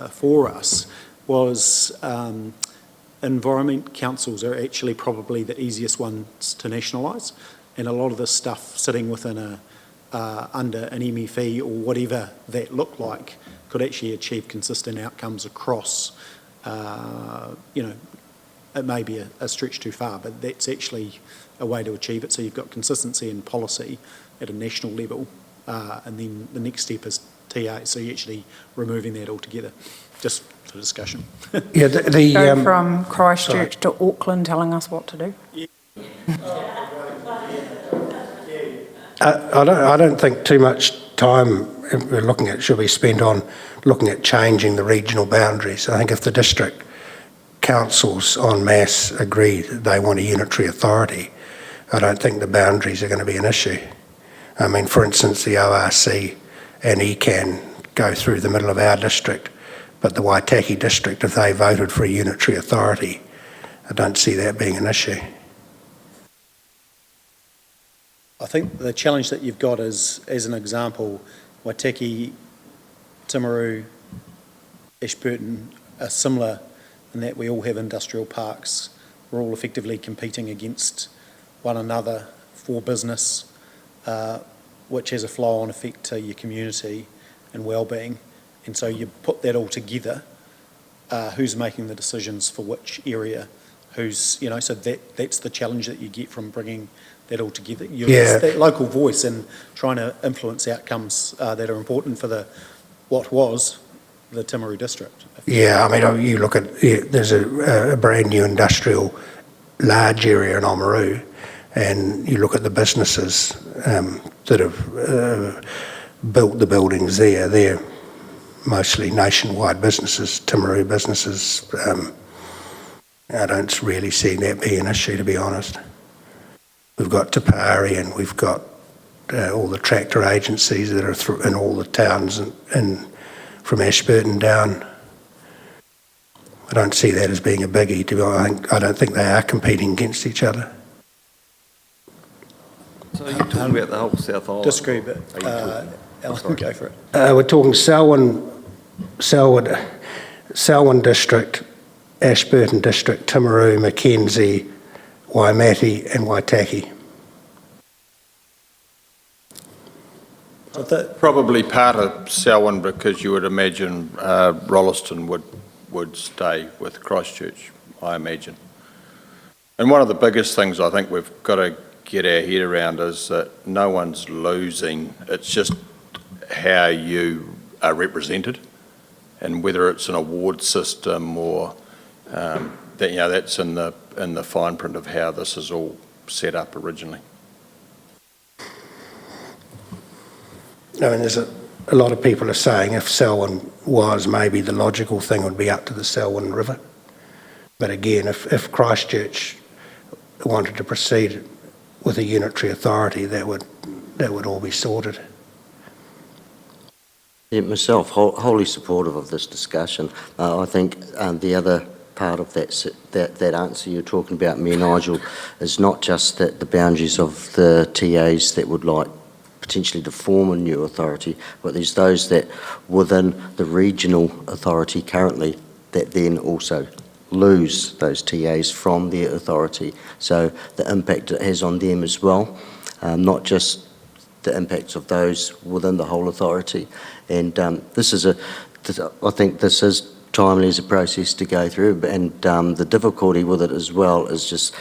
for us, was environment councils are actually probably the easiest ones to nationalise, and a lot of this stuff sitting within under an MFE or whatever that looked like could actually achieve consistent outcomes across. It may be a stretch too far, but that's actually a way to achieve it. So you've got consistency in policy at a national level, and then the next step is TA, so you're actually removing that altogether. just for discussion. Yeah, Go from Christchurch to Auckland telling us what to do. I don't think too much time we're looking at should be spent on looking at changing the regional boundaries. I think if the district councils en masse agree that they want a unitary authority, I don't think the boundaries are going to be an issue. I mean, for instance, the ORC and ECAN go through the middle of our district, but the Waitaki district, if they voted for a unitary authority, I don't see that being an issue. I think the challenge that you've got is, as an example, Waitaki, Timaru, Ashburton are similar in that we all have industrial parks. We're all effectively competing against one another for business, which has a flow-on effect to your community and well-being. And so you put that all together, who's making the decisions for which area, so that's the challenge that you get from bringing that all together. It's that local voice and trying to influence outcomes that are important for what was the Timaru district. Yeah, I mean, you look at, there's a brand new industrial large area in Oamaru, and you look at the businesses that have built the buildings there, they're mostly nationwide businesses, Timaru businesses. I don't really see that being an issue, to be honest. We've got Te Pāri and we've got all the tractor agencies that are in all the towns and from Ashburton down. I don't see that as being a biggie, to be honest. I don't think they are competing against each other. So you're talking about the whole South Island? Disagree, but Alan, go for it. We're talking Selwyn district, Ashburton district, Timaru, Mackenzie, Waimate and Waitaki. Probably part of Selwyn, because you would imagine Rolleston would stay with Christchurch, I imagine. And one of the biggest things I think we've got to get our head around is that no one's losing, it's just how you are represented, and whether it's an award system or that's in the fine print of how this is all set up originally. I mean, there's a lot of people are saying if Selwyn was, maybe the logical thing would be up to the Selwyn River. But again, if Christchurch wanted to proceed with a unitary authority, that would all be sorted. Yeah, myself, wholly supportive of this discussion. I think the other part of that answer you're talking about, me and Nigel, is not just that the boundaries of the TAs that would like potentially to form a new authority, but there's those that within the regional authority currently that then also lose those TAs from their authority. So the impact it has on them as well, not just the impacts of those within the whole authority. And I think this is timely as a process to go through, and the difficulty with it as well is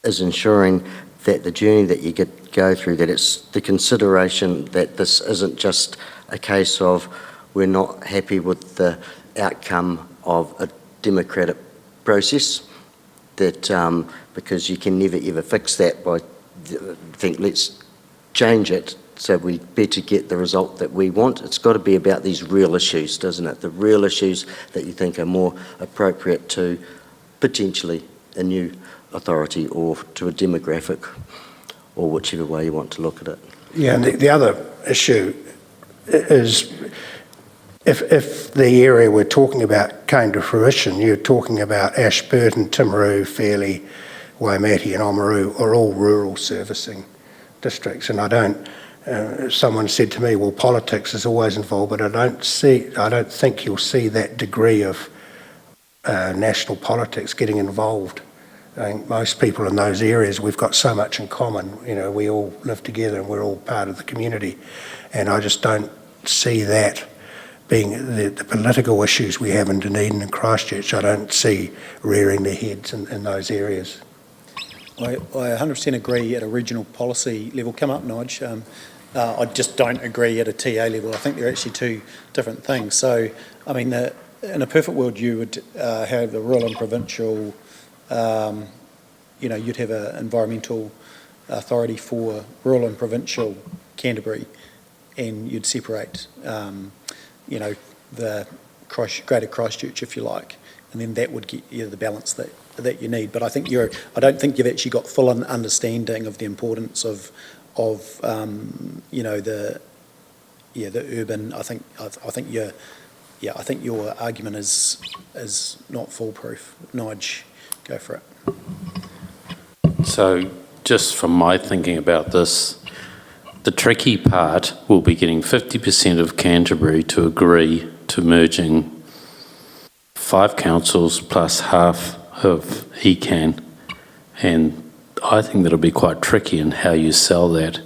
ensuring that the journey that you go through, that it's the consideration that this isn't just a case of we're not happy with the outcome of a democratic process, that because you can never ever fix that by think let's change it so we better get the result that we want. It's got to be about these real issues, doesn't it? The real issues that you think are more appropriate to potentially a new authority or to a demographic, or whichever way you want to look at it. Yeah, and the other issue is if the area we're talking about came to fruition, you're talking about Ashburton, Timaru, Fairlie, Waimate and Oamaru are all rural servicing districts, and I don't. Someone said to me, "Well, politics is always involved," but I don't think you'll see that degree of national politics getting involved. I think most people in those areas, we've got so much in common. You know, we all live together and we're all part of the community, and I just don't see that being the political issues we have in Dunedin and Christchurch. I don't see rearing their heads in those areas. I 100% agree at a regional policy level. Come up, Nige. I just don't agree at a TA level. I think they're actually two different things. So, I mean, in a perfect world, you would have the rural and provincial, you'd have an environmental authority for rural and provincial Canterbury, and you'd separate, the Greater Christchurch, if you like, and then that would get you the balance that you need. But I don't think you've actually got full understanding of the importance of the urban. I think your argument is not foolproof. Nige, go for it. So just from my thinking about this, the tricky part will be getting 50% of Canterbury to agree to merging 5 councils plus half of ECAN, and I think that'll be quite tricky in how you sell that.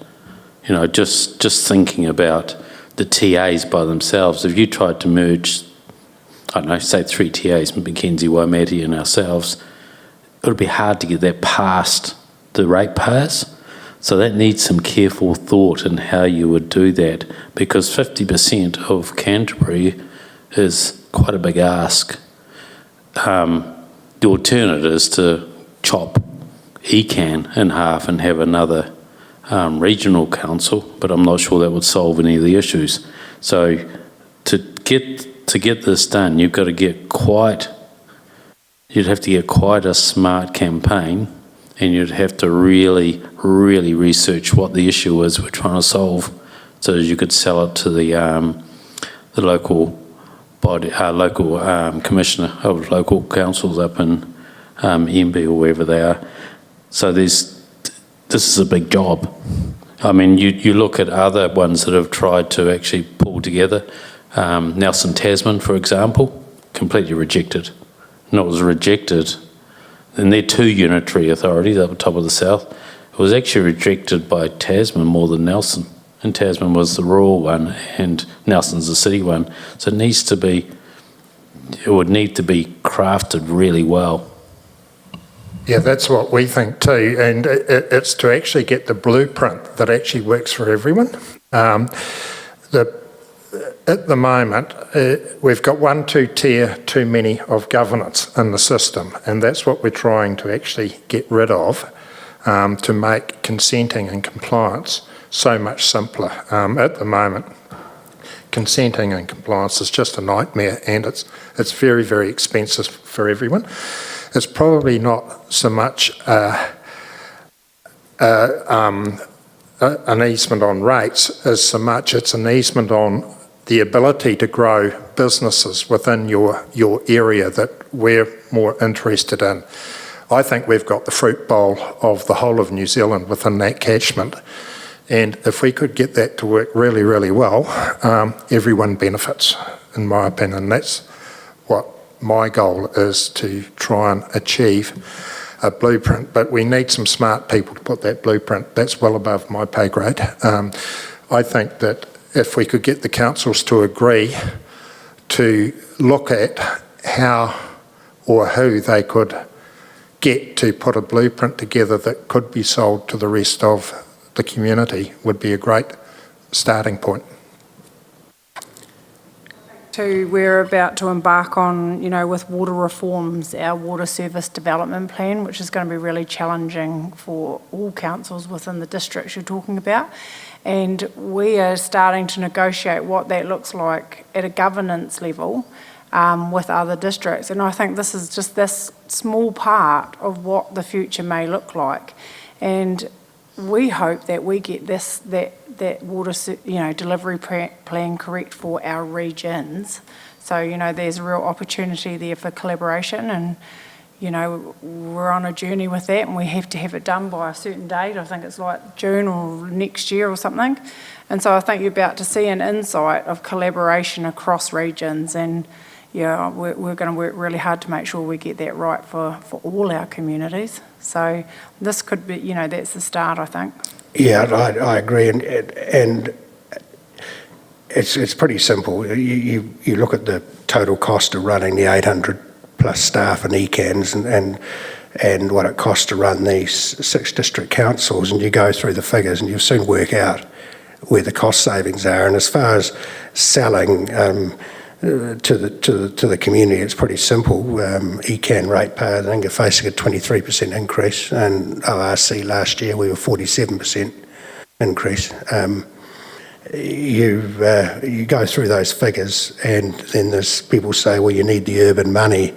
Just thinking about the TAs by themselves, if you tried to merge, I don't know, say 3 TAs, Mackenzie, Waimate and ourselves, it would be hard to get that past the ratepayers. So that needs some careful thought in how you would do that, because 50% of Canterbury is quite a big ask. The alternative is to chop ECAN in half and have another regional council, but I'm not sure that would solve any of the issues. So to get this done, you'd have to get quite a smart campaign, and you'd have to really, really research what the issue is we're trying to solve, so that you could sell it to the local body, local commissioner of local councils up in MB or wherever they are. So this is a big job. I mean, you look at other ones that have tried to actually pull together. Nelson Tasman, for example, completely rejected. And it was rejected, and they're 2 unitary authorities up the top of the south. It was actually rejected by Tasman more than Nelson. And Tasman was the rural one, and Nelson's the city one. So it would need to be crafted really well. Yeah, that's what we think too, and it's to actually get the blueprint that actually works for everyone. At the moment, we've got 1-2 tier too many of governance in the system, and that's what we're trying to actually get rid of, to make consenting and compliance so much simpler. At the moment, consenting and compliance is just a nightmare, and it's very, very expensive for everyone. It's probably not so much an easement on rates as so much it's an easement on the ability to grow businesses within your area that we're more interested in. I think we've got the fruit bowl of the whole of New Zealand within that catchment, and if we could get that to work really, really well, everyone benefits, in my opinion. That's what my goal is, to try and achieve a blueprint, but we need some smart people to put that blueprint. That's well above my pay grade. I think that if we could get the councils to agree to look at how or who they could get to put a blueprint together that could be sold to the rest of the community, would be a great starting point. We're about to embark on, with water reforms, our water service development plan, which is going to be really challenging for all councils within the districts you're talking about. And we are starting to negotiate what that looks like at a governance level with other districts. And I think this is just this small part of what the future may look like. And we hope that we get that water delivery plan correct for our regions. So, there's a real opportunity there for collaboration, and, we're on a journey with that, and we have to have it done by a certain date. I think it's like June or next year or something. And so I think you're about to see an insight of collaboration across regions, and we're going to work really hard to make sure we get that right for all our communities. So this could be, that's the start, I think. Yeah, I agree, and it's pretty simple. You look at the total cost of running the 800 plus staff and ECANs and what it costs to run these 6 district councils, and you go through the figures and you'll soon work out where the cost savings are. And as far as selling, to the community, it's pretty simple. ECAN ratepayer, I think, are facing a 23% increase, and ORC last year we were 47% increase. You go through those figures, and then there's people say, well, you need the urban money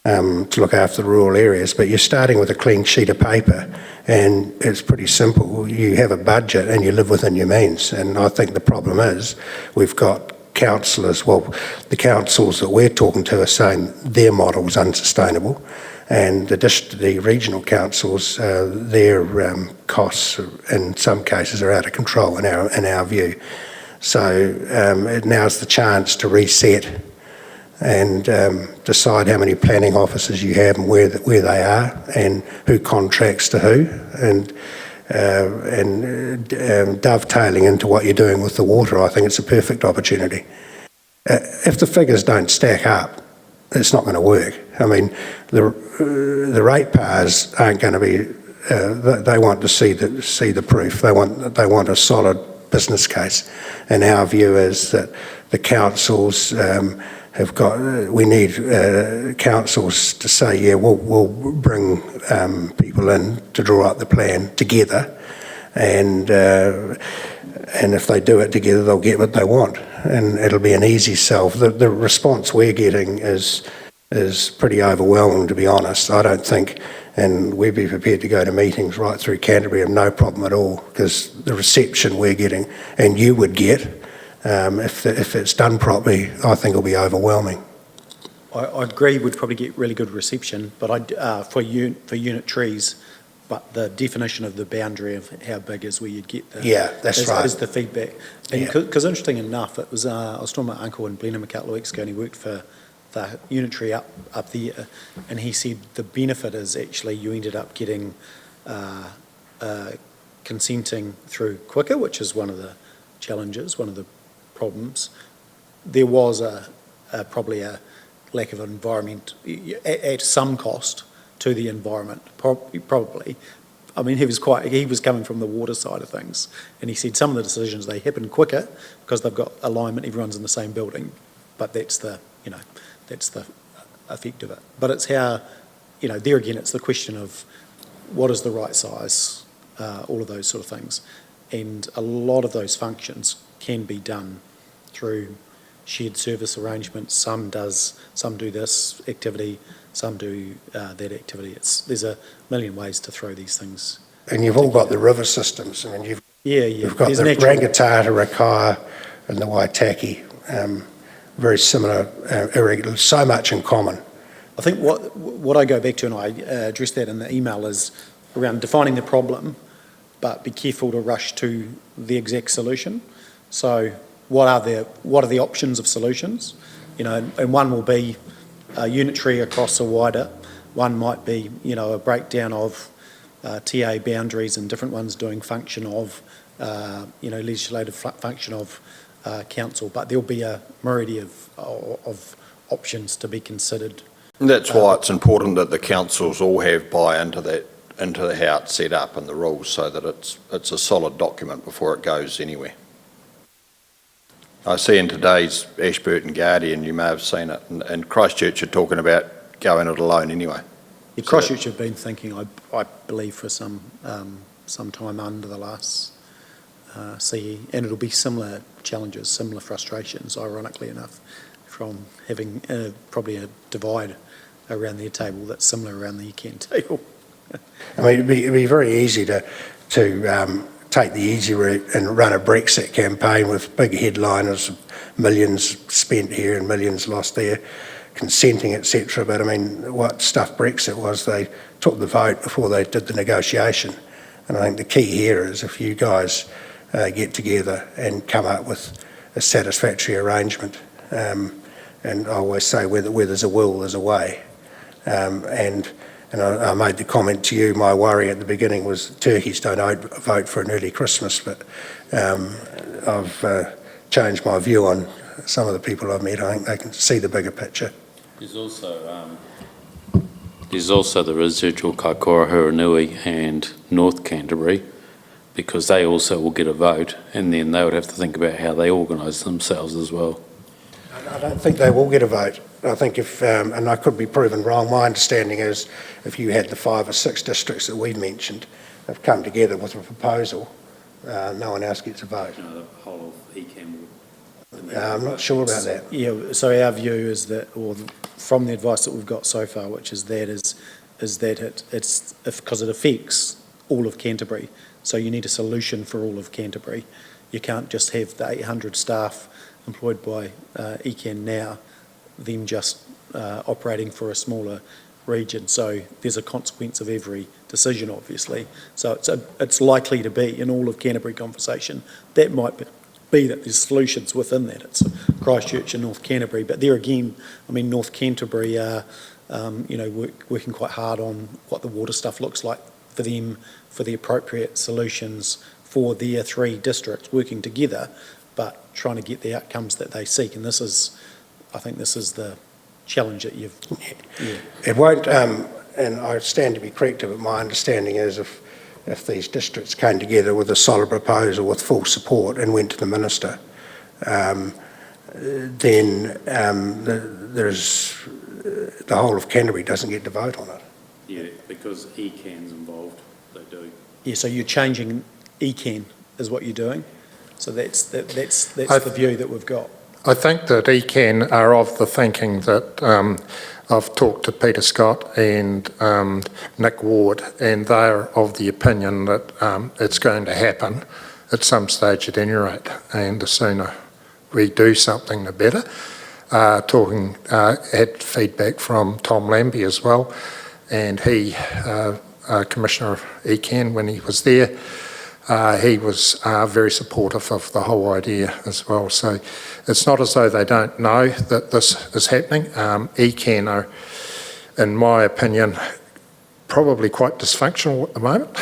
to look after the rural areas, but you're starting with a clean sheet of paper, and it's pretty simple. You have a budget and you live within your means, and I think the problem is we've got councillors, well, the councils that we're talking to are saying their model's unsustainable, and the regional councils, their costs in some cases are out of control in our view. So now's the chance to reset and decide how many planning officers you have and where they are and who contracts to who, and dovetailing into what you're doing with the water. I think it's a perfect opportunity. If the figures don't stack up, it's not going to work. I mean, the ratepayers aren't going to be. They want to see the proof. They want a solid business case, and our view is that the councils have got. We need councils to say, yeah, we'll bring people in to draw up the plan together, and if they do it together, they'll get what they want, and it'll be an easy sell. The response we're getting is pretty overwhelming, to be honest. I don't think, and we'd be prepared to go to meetings right through Canterbury of no problem at all, because the reception we're getting, and you would get, if it's done properly, I think it'll be overwhelming. I agree we'd probably get really good reception, but for unit trees, but the definition of the boundary of how big is where you'd get the... Yeah, that's right. Is the feedback. Because interesting enough, it was, I was talking to my uncle in Blenheim a couple of weeks ago, and he worked for the Unitary up there, and he said the benefit is actually you ended up getting consenting through quicker, which is one of the challenges, one of the problems. There was probably a lack of environment at some cost to the environment, probably. I mean, he was coming from the water side of things, and he said some of the decisions, they happen quicker because they've got alignment, everyone's in the same building, but that's the effect of it. But it's how, there again, it's the question of what is the right size, all of those sort of things. And a lot of those functions can be done through shared service arrangements. Some do this activity, some do that activity. There's a million ways to throw these things. And you've all got the river systems. I mean, you've got the Rangitata, Rakaia, and the Waitaki. Very similar, irregular, so much in common. I think what I go back to, and I addressed that in the email, is around defining the problem, but be careful to rush to the exact solution. So what are the options of solutions? And one will be unitary across a wider. One might be, a breakdown of TA boundaries and different ones doing function of, legislative function of council. But there'll be a myriad of options to be considered. And that's why it's important that the councils all have buy-in into how it's set up and the rules, so that it's a solid document before it goes anywhere. I see in today's Ashburton Guardian, you may have seen it, and Christchurch are talking about going it alone anyway. Yeah, Christchurch have been thinking, I believe, for some time under the last CE, and it'll be similar challenges, similar frustrations, ironically enough, from having probably a divide around their table that's similar around the ECAN table. I mean, it'd be very easy to take the easy route and run a Brexit campaign with big headliners, millions spent here and millions lost there, consenting, etc. But I mean, what stuff Brexit was, they took the vote before they did the negotiation. And I think the key here is if you guys get together and come up with a satisfactory arrangement. And I always say where there's a will, there's a way. And I made the comment to you, my worry at the beginning was turkeys don't vote for an early Christmas, but I've changed my view on some of the people I've met. I think they can see the bigger picture. There's also the residual Kaikoura, Huranui and North Canterbury, because they also will get a vote, and then they would have to think about how they organise themselves as well. don't think they will get a vote. I think if, and I could be proven wrong, my understanding is if you had the 5 or 6 districts that we mentioned have come together with a proposal, no one else gets a vote. You know, the whole of ECAN will... I'm not sure about that. Yeah, so our view is that, or from the advice that we've got so far, which is that it's because it affects all of Canterbury, so you need a solution for all of Canterbury. You can't just have the 800 staff employed by ECAN now, them just operating for a smaller region. So there's a consequence of every decision, obviously. So it's likely to be in all of Canterbury conversation. That might be that there's solutions within that. It's Christchurch and North Canterbury, but there again, I mean, North Canterbury are, working quite hard on what the water stuff looks like for them, for the appropriate solutions for their 3 districts working together, but trying to get the outcomes that they seek. And I think this is the challenge that you've... Yeah. It won't, and I stand to be corrected, but my understanding is if these districts came together with a solid proposal with full support and went to the Minister, then there's the whole of Canterbury doesn't get to vote on it. Yeah, because ECAN's involved, they do. Yeah, so you're changing ECAN is what you're doing. So that's the view that we've got. I think that ECAN are of the thinking that I've talked to Peter Scott and Nick Ward, and they're of the opinion that it's going to happen at some stage at any rate, and the sooner we do something, the better. Had feedback from Tom Lambie as well, and he, Commissioner of ECAN, when he was there, he was very supportive of the whole idea as well. So it's not as though they don't know that this is happening. ECAN are, in my opinion, probably quite dysfunctional at the moment,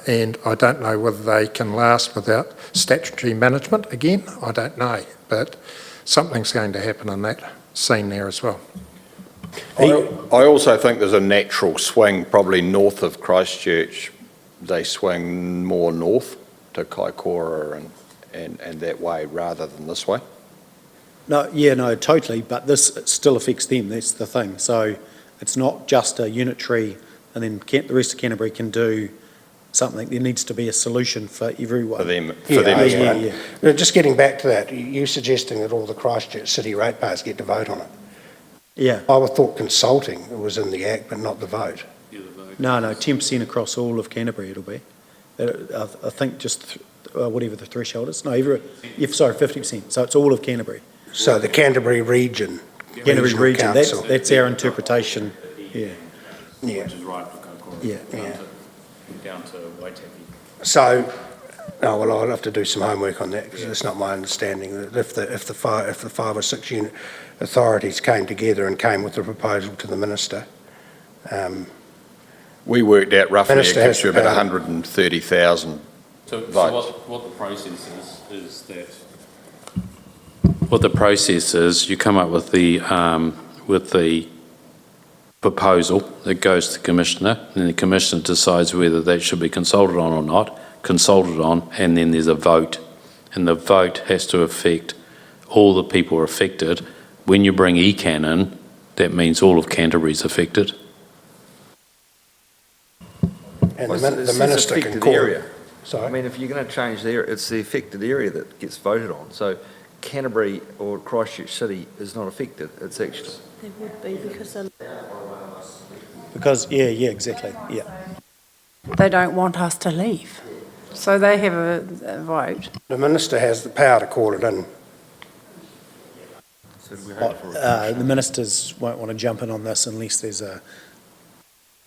and I don't know whether they can last without statutory management again. I don't know, but something's going to happen in that scene there as well. I also think there's a natural swing, probably north of Christchurch. They swing more north to Kaikoura and that way rather than this way. No, totally, but this still affects them, that's the thing. So it's not just a unitary and then the rest of Canterbury can do something. There needs to be a solution for everyone. For them as well. Yeah. Just getting back to that, you're suggesting that all the Christchurch city ratepayers get to vote on it. Yeah. I would thought consulting was in the Act, but not the vote. No, 10% across all of Canterbury it'll be. I think just whatever the threshold is. No, 50%. So it's all of Canterbury. So the Canterbury region. Canterbury region, that's our interpretation. Yeah. Yeah. Which is right for Kaikoura. Yeah. Down to Waitaki. So, I'll have to do some homework on that because it's not my understanding that if the 5 or 6 unit authorities came together and came with a proposal to the Minister. We worked out roughly it gives you about to 130,000 So votes. what the process is that... What the process is, you come up with the proposal that goes to the Commissioner, and the Commissioner decides whether that should be consulted on or not, and then there's a vote. And the vote has to affect all the people affected. When you bring ECAN in, that means all of Canterbury's affected. And the Minister can call area. Sorry? I mean, if you're going to change the area, it's the affected area that gets voted on. So Canterbury or Christchurch City is not affected. It's actually... They would be Because, yeah, exactly, yeah. They don't want us to leave. So they have a vote. The Minister has the power to call it in. The ministers won't want to jump in on this unless there's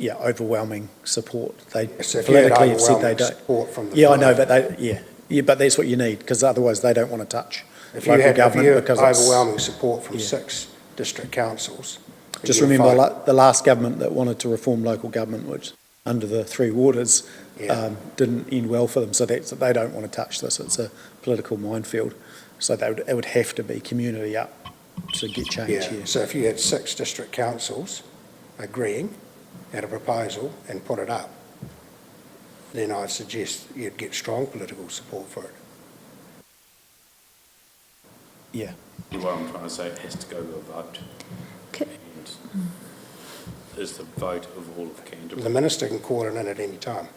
overwhelming support. They So if you had politically have said they overwhelming don't. support from the Yeah, I five. know, but but that's what you need because otherwise they don't want to touch If you local had government because it's- overwhelming support from 6 district councils. Just you'd remember fight. the last government that wanted to reform local government, which under the 3 waters, didn't end well for them. So they don't want to touch this. It's a political minefield. So it would have to be community up to get change here. So if you had 6 district councils agreeing at a proposal and put it up, then I suggest you'd get strong political support for it. Yeah. What I'm trying to say, it has to go to a vote. Okay. And is the vote of all of Canterbury. The minister can call it in at any time.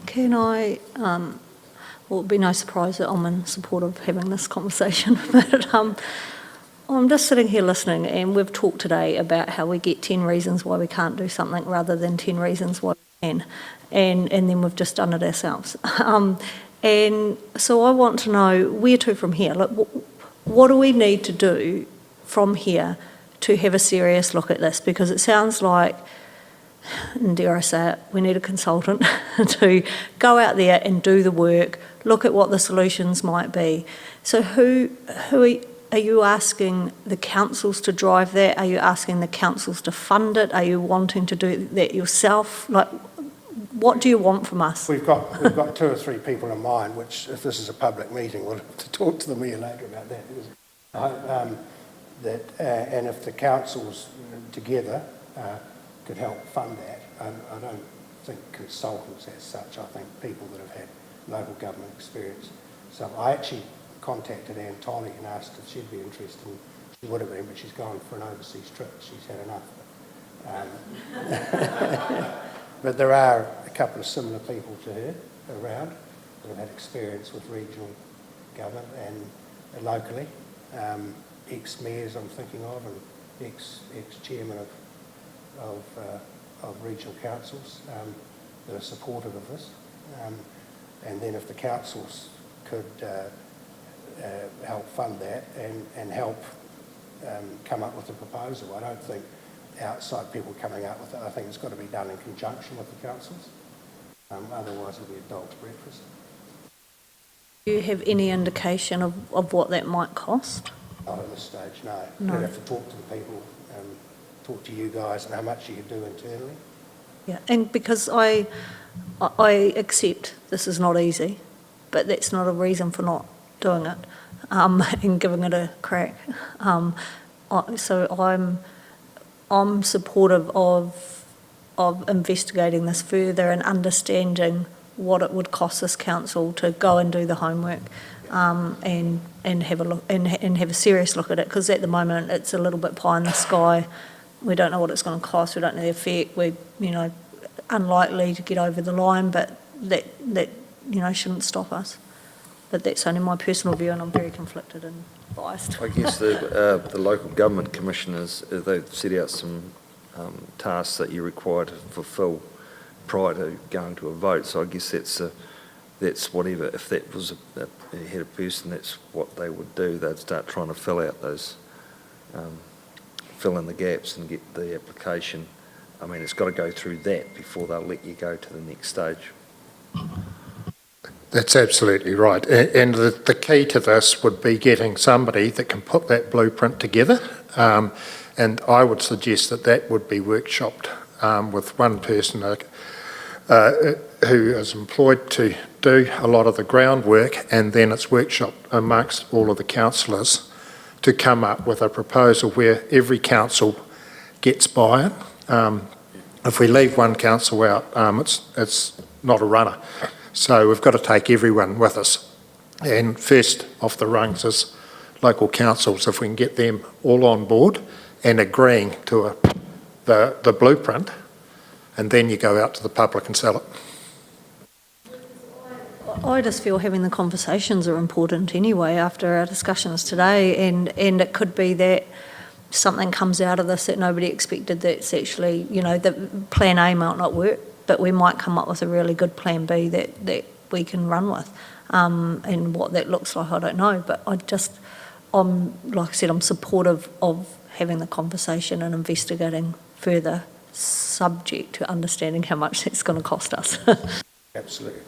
Can I, well, it'd be no surprise that I'm in support of having this conversation, but I'm just sitting here listening, and we've talked today about how we get 10 reasons why we can't do something rather than 10 reasons why we can, and then we've just done it ourselves. And so I want to know where to from here. Like, what do we need to do from here to have a serious look at this? Because it sounds like, and dare I say it, we need a consultant to go out there and do the work, look at what the solutions might be. So who are you asking the councils to drive that? Are you asking the councils to fund it? Are you wanting to do that yourself? Like, what do you want from us? We've got 2 or 3 people in mind, which, if this is a public meeting, we'll have to talk to them here later about that. And if the councils together could help fund that, I don't think consultants as such. I think people that have had local government experience. So I actually contacted Anne Tolly and asked if she'd be interested. She would have been, but she's gone for an overseas trip. She's had enough. But there are a couple of similar people to her around that have had experience with regional government and locally. Ex-mayors I'm thinking of, and ex-chairman of regional councils that are supportive of this. And then if the councils could help fund that and help come up with a proposal. I don't think outside people coming up with it. I think it's got to be done in conjunction with the councils. Otherwise it'll be a dog's breakfast. Do you have any indication of what that might cost? Not at this stage, no. No. We'd have to talk to the people, talk to you guys and how much you could do internally. Yeah, and because I accept this is not easy, but that's not a reason for not doing it and giving it a crack. So I'm supportive of investigating this further and understanding what it would cost this council to go and do the homework and have a look and have a serious look at it, because at the moment it's a little bit pie in the sky. We don't know what it's going to cost. We don't know the effect. We're unlikely to get over the line, but that shouldn't stop us. But that's only my personal view, and I'm very conflicted and biased. I guess the local government commissioners, they've set out some tasks that you're required to fulfil prior to going to a vote. So I guess that's whatever. If that was a head of person, that's what they would do. They'd start trying to fill out those, fill in the gaps and get the application. I mean, it's got to go through that before they'll let you go to the next stage. That's absolutely right. And the key to this would be getting somebody that can put that blueprint together. And I would suggest that would be workshopped with one person who is employed to do a lot of the groundwork, and then it's workshopped amongst all of the councillors to come up with a proposal where every council gets buy-in. If we leave one council out, it's not a runner. So we've got to take everyone with us. And first off the rungs is local councils, if we can get them all on board and agreeing to the blueprint, and then you go out to the public and sell it. I just feel having the conversations are important anyway after our discussions today, and it could be that something comes out of this that nobody expected, that's actually, the plan A might not work, but we might come up with a really good plan B that we can run with. And what that looks like, I don't know, but like I said, I'm supportive of having the conversation and investigating further, subject to understanding how much that's going to cost us. Absolutely.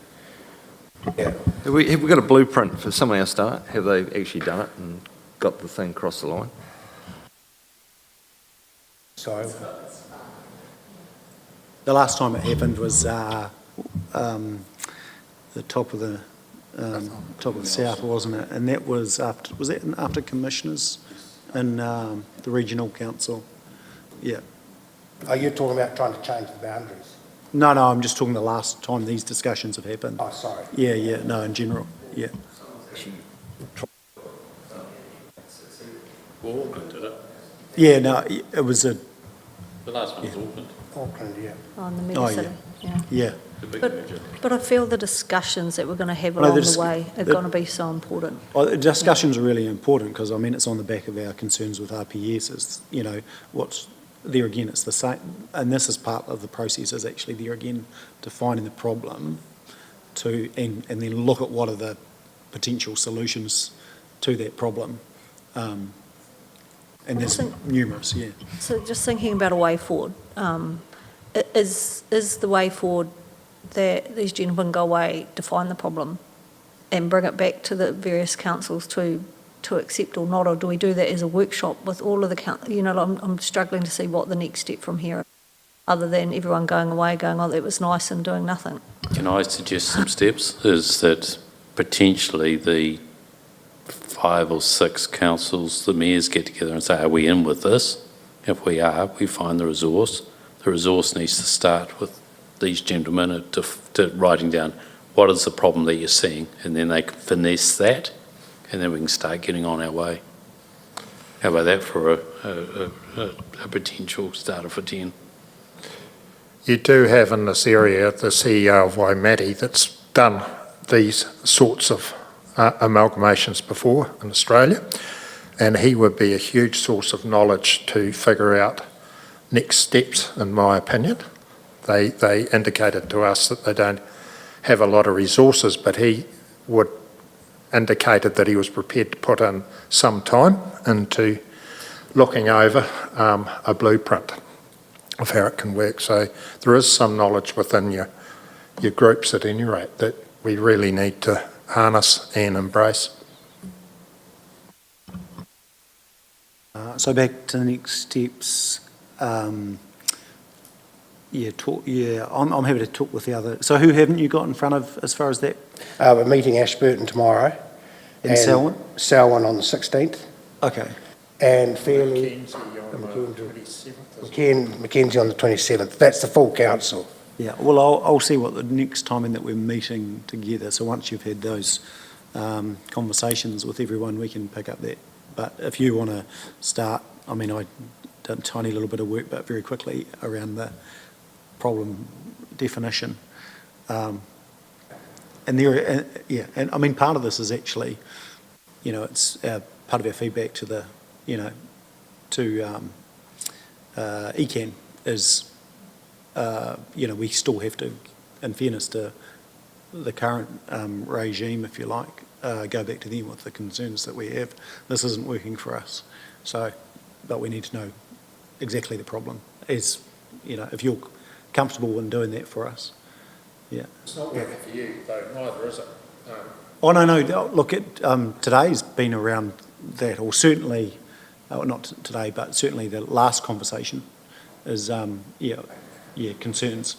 Yeah. Have we got a blueprint for somebody else done it? Have they actually done it and got the thing across the line? So, The last time it happened was the top of the south, wasn't it? And that was after commissioners in the regional council? Yeah. are you talking about trying to change the boundaries? No, I'm just talking the last time these discussions have happened. Oh, sorry. Yeah, no, in general, yeah. Auckland did it. Yeah, no, it was a, The last one was Auckland. Auckland, yeah. On the Oh, Medicity, yeah. yeah. The big But- merger. But I feel the discussions that we're going to have Well, no, along the the way are the- going to be so important. Well, the discussions are really important because, I mean, it's on the back of our concerns with RPS. It's, you know, what's, there again, it's the same, and this is part of the process, is actually there again, defining the problem and then look at what are the potential solutions to that problem. And there's numerous, yeah. So just thinking about a way forward, is the way forward that these gentlemen go away, define the problem, and bring it back to the various councils to accept or not, or do we do that as a workshop with all of the you know, I'm struggling to see what the next step from here, other than everyone going away, going, oh, that was nice, and doing nothing. Can I suggest some steps? Is that potentially the 5 or 6 councils, the mayors get together and say, are we in with this? If we are, we find the resource. The resource needs to start with these gentlemen to writing down what is the problem that you're seeing, and then they can finesse that, and then we can start getting on our way. How about that for a potential starter for 10? You do have in this area the CEO of Waimate that's done these sorts of amalgamations before in Australia, and he would be a huge source of knowledge to figure out next steps, in my opinion. They indicated to us that they don't have a lot of resources, but he would indicated that he was prepared to put in some time into looking over a blueprint of how it can work. So there is some knowledge within your groups at any rate that we really need to harness and embrace. So back to the next steps. I'm happy to talk with the other. So who haven't you got in front of as far as that? We're meeting Ashburton tomorrow. And Selwyn? Selwyn on the 16th. Okay. And Mackenzie on the 27th. That's the full council. Yeah, well, I'll see what the next time in that we're meeting together. So once you've had those conversations with everyone, we can pick up that. But if you want to start, I mean, I done a tiny little bit of work, but very quickly around the problem definition. And there, yeah, and I mean, part of this is actually, you know, it's part of our feedback to the, you know, to ECAN is, you know, we still have to, in fairness to the current regime, if you like, go back to them with the concerns that we have. This isn't working for us. So, but we need to know exactly the problem. As, you know, if you're comfortable in doing that for us. Yeah. It's not working for you, though, neither is it. Oh, no, look, today's been around that, or certainly, not today, but certainly the last conversation is, concerns,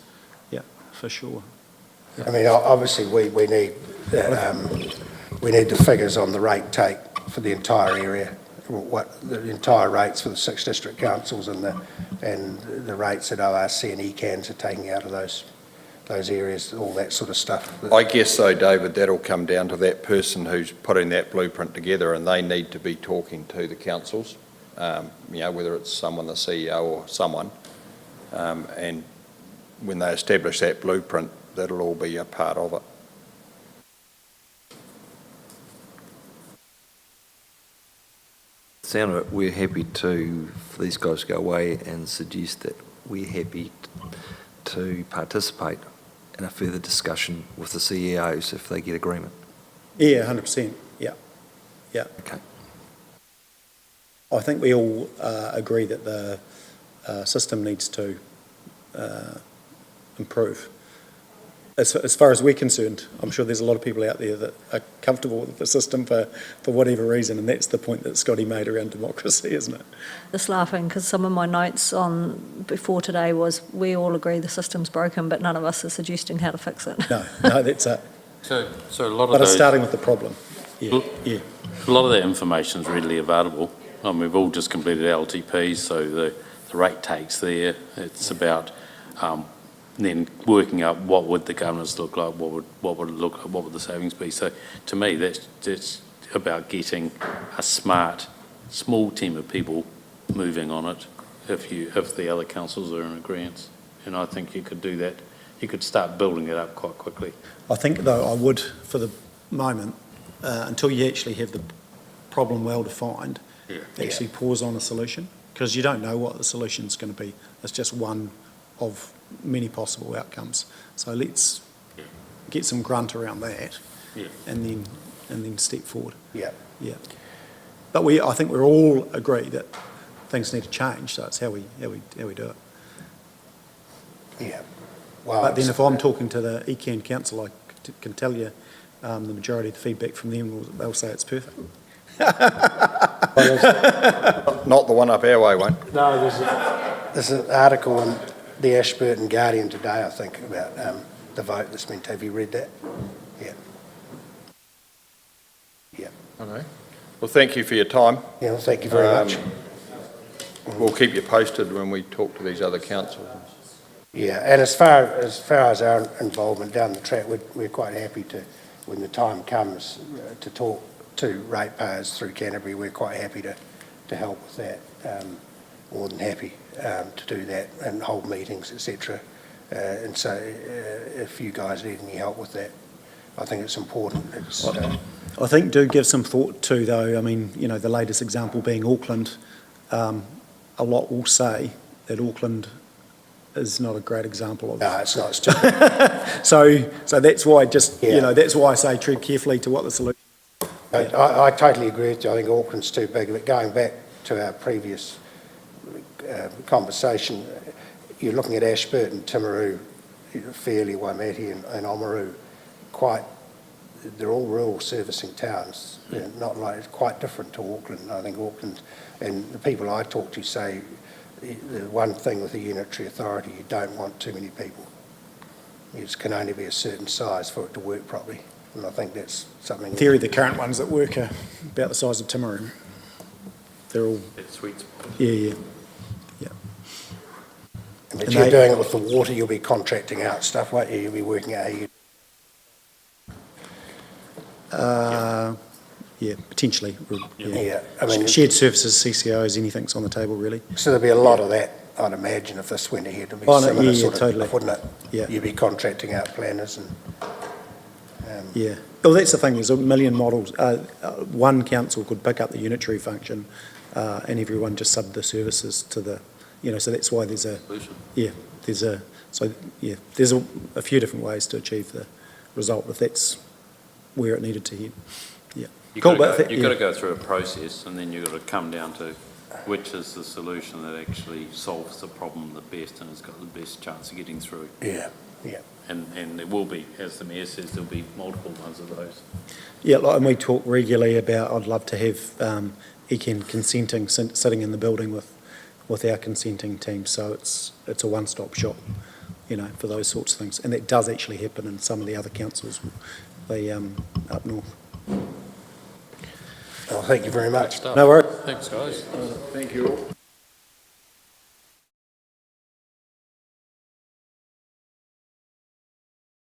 yeah, for sure. I mean, obviously, we need the figures on the rate take for the entire area, what the entire rates for the 6 district councils and the rates that ORC and ECANs are taking out of those areas, all that sort of stuff. I guess though, David, that'll come down to that person who's putting that blueprint together, and they need to be talking to the councils, you know, whether it's someone, the CEO or someone, and when they establish that blueprint, that'll all be a part of it. Sound of it, we're happy for these guys to go away and suggest that we're happy to participate in a further discussion with the CEOs if they get agreement. Yeah, 100%, yeah. Okay. I think we all agree that the system needs to improve. As far as we're concerned, I'm sure there's a lot of people out there that are comfortable with the system for whatever reason, and that's the point that Scotty made around democracy, isn't it? Just laughing because some of my notes on before today was we all agree the system's broken, but none of us are suggesting how to fix it. No, that's it. So a lot of But it's those, starting with the problem. Yeah. a lot of that information is readily available. I mean, we've all just completed LTPs, so the rate takes there. It's about then working out what would the governance look like, what would it look like, what would the savings be. So to me, that's about getting a smart small team of people moving on it if the other councils are in agreement. And I think you could do that. You could start building it up quite quickly. I think, though, I would, for the moment, until you actually have the problem well defined, actually pause on a solution, because you don't know what the solution's going to be. It's just one of many possible outcomes. So let's get some grunt around that, and then step forward. Yeah. Yeah. But I think we're all agree that things need to change. So it's how we do it. Yeah. Well, But then if I'm talking to the ECAN council, I can tell you the majority of the feedback from them, they'll say it's perfect. Not the one up our way, won't? No, there's an article in the Ashburton Guardian today, I think, about the vote that's been. Have you read that? Yeah. Yeah. Okay. Well, thank you for your time. Yeah, well, thank you very much. We'll keep you posted when we talk to these other councils. Yeah, and as far as our involvement down the track, we're quite happy to, when the time comes, to talk to ratepayers through Canterbury. We're quite happy to help with that. More than happy to do that and hold meetings, etc. And so, if you guys need any help with that, I think it's important. I think do give some thought to, though. I mean, the latest example being Auckland. A lot will say that Auckland is not a great example of. No, it's not. It's too so that's why that's why I say tread carefully to what the solution. I totally agree with you. I think Auckland's too big. But going back to our previous conversation, you're looking at Ashburton, Timaru, Fairlie, Waimate and Oamaru. They're all rural servicing towns. Not like, it's quite different to Auckland. I think Auckland, and the people I talk to say, the one thing with the Unitary Authority, you don't want too many people. It can only be a certain size for it to work properly. And I think that's something... In theory, the current ones that work are about the size of Timaru. They're all... It's sweet. Yeah. But you're doing it with the water, you'll be contracting out stuff, won't you? You'll be working out how you... Yeah, potentially. Yeah, I mean... Shared services, CCOs, anything's on the table, really. So there'll be a lot of that, I'd imagine, if this went ahead. It'll be similar sort of totally. stuff, wouldn't it? Yeah. You'd be contracting out planners and... Yeah. Well, that's the thing. There's a million models. One council could pick up the Unitary function and everyone just sub the services to the... so that's why there's a... Solution. Yeah, there's a few different ways to achieve the result if that's where it needed to head. Yeah. You've got to go through a process, and then you've got to come down to which is the solution that actually solves the problem the best and has got the best chance of getting through. Yeah. And there will be, as the Mayor says, there'll be multiple ones of those. Yeah, and we talk regularly about, I'd love to have ECAN consenting sitting in the building with our consenting team, so it's a one-stop shop, for those sorts of things. And that does actually happen in some of the other councils up north. Well, thank you very much. No worries. Thanks, guys. Thank you all.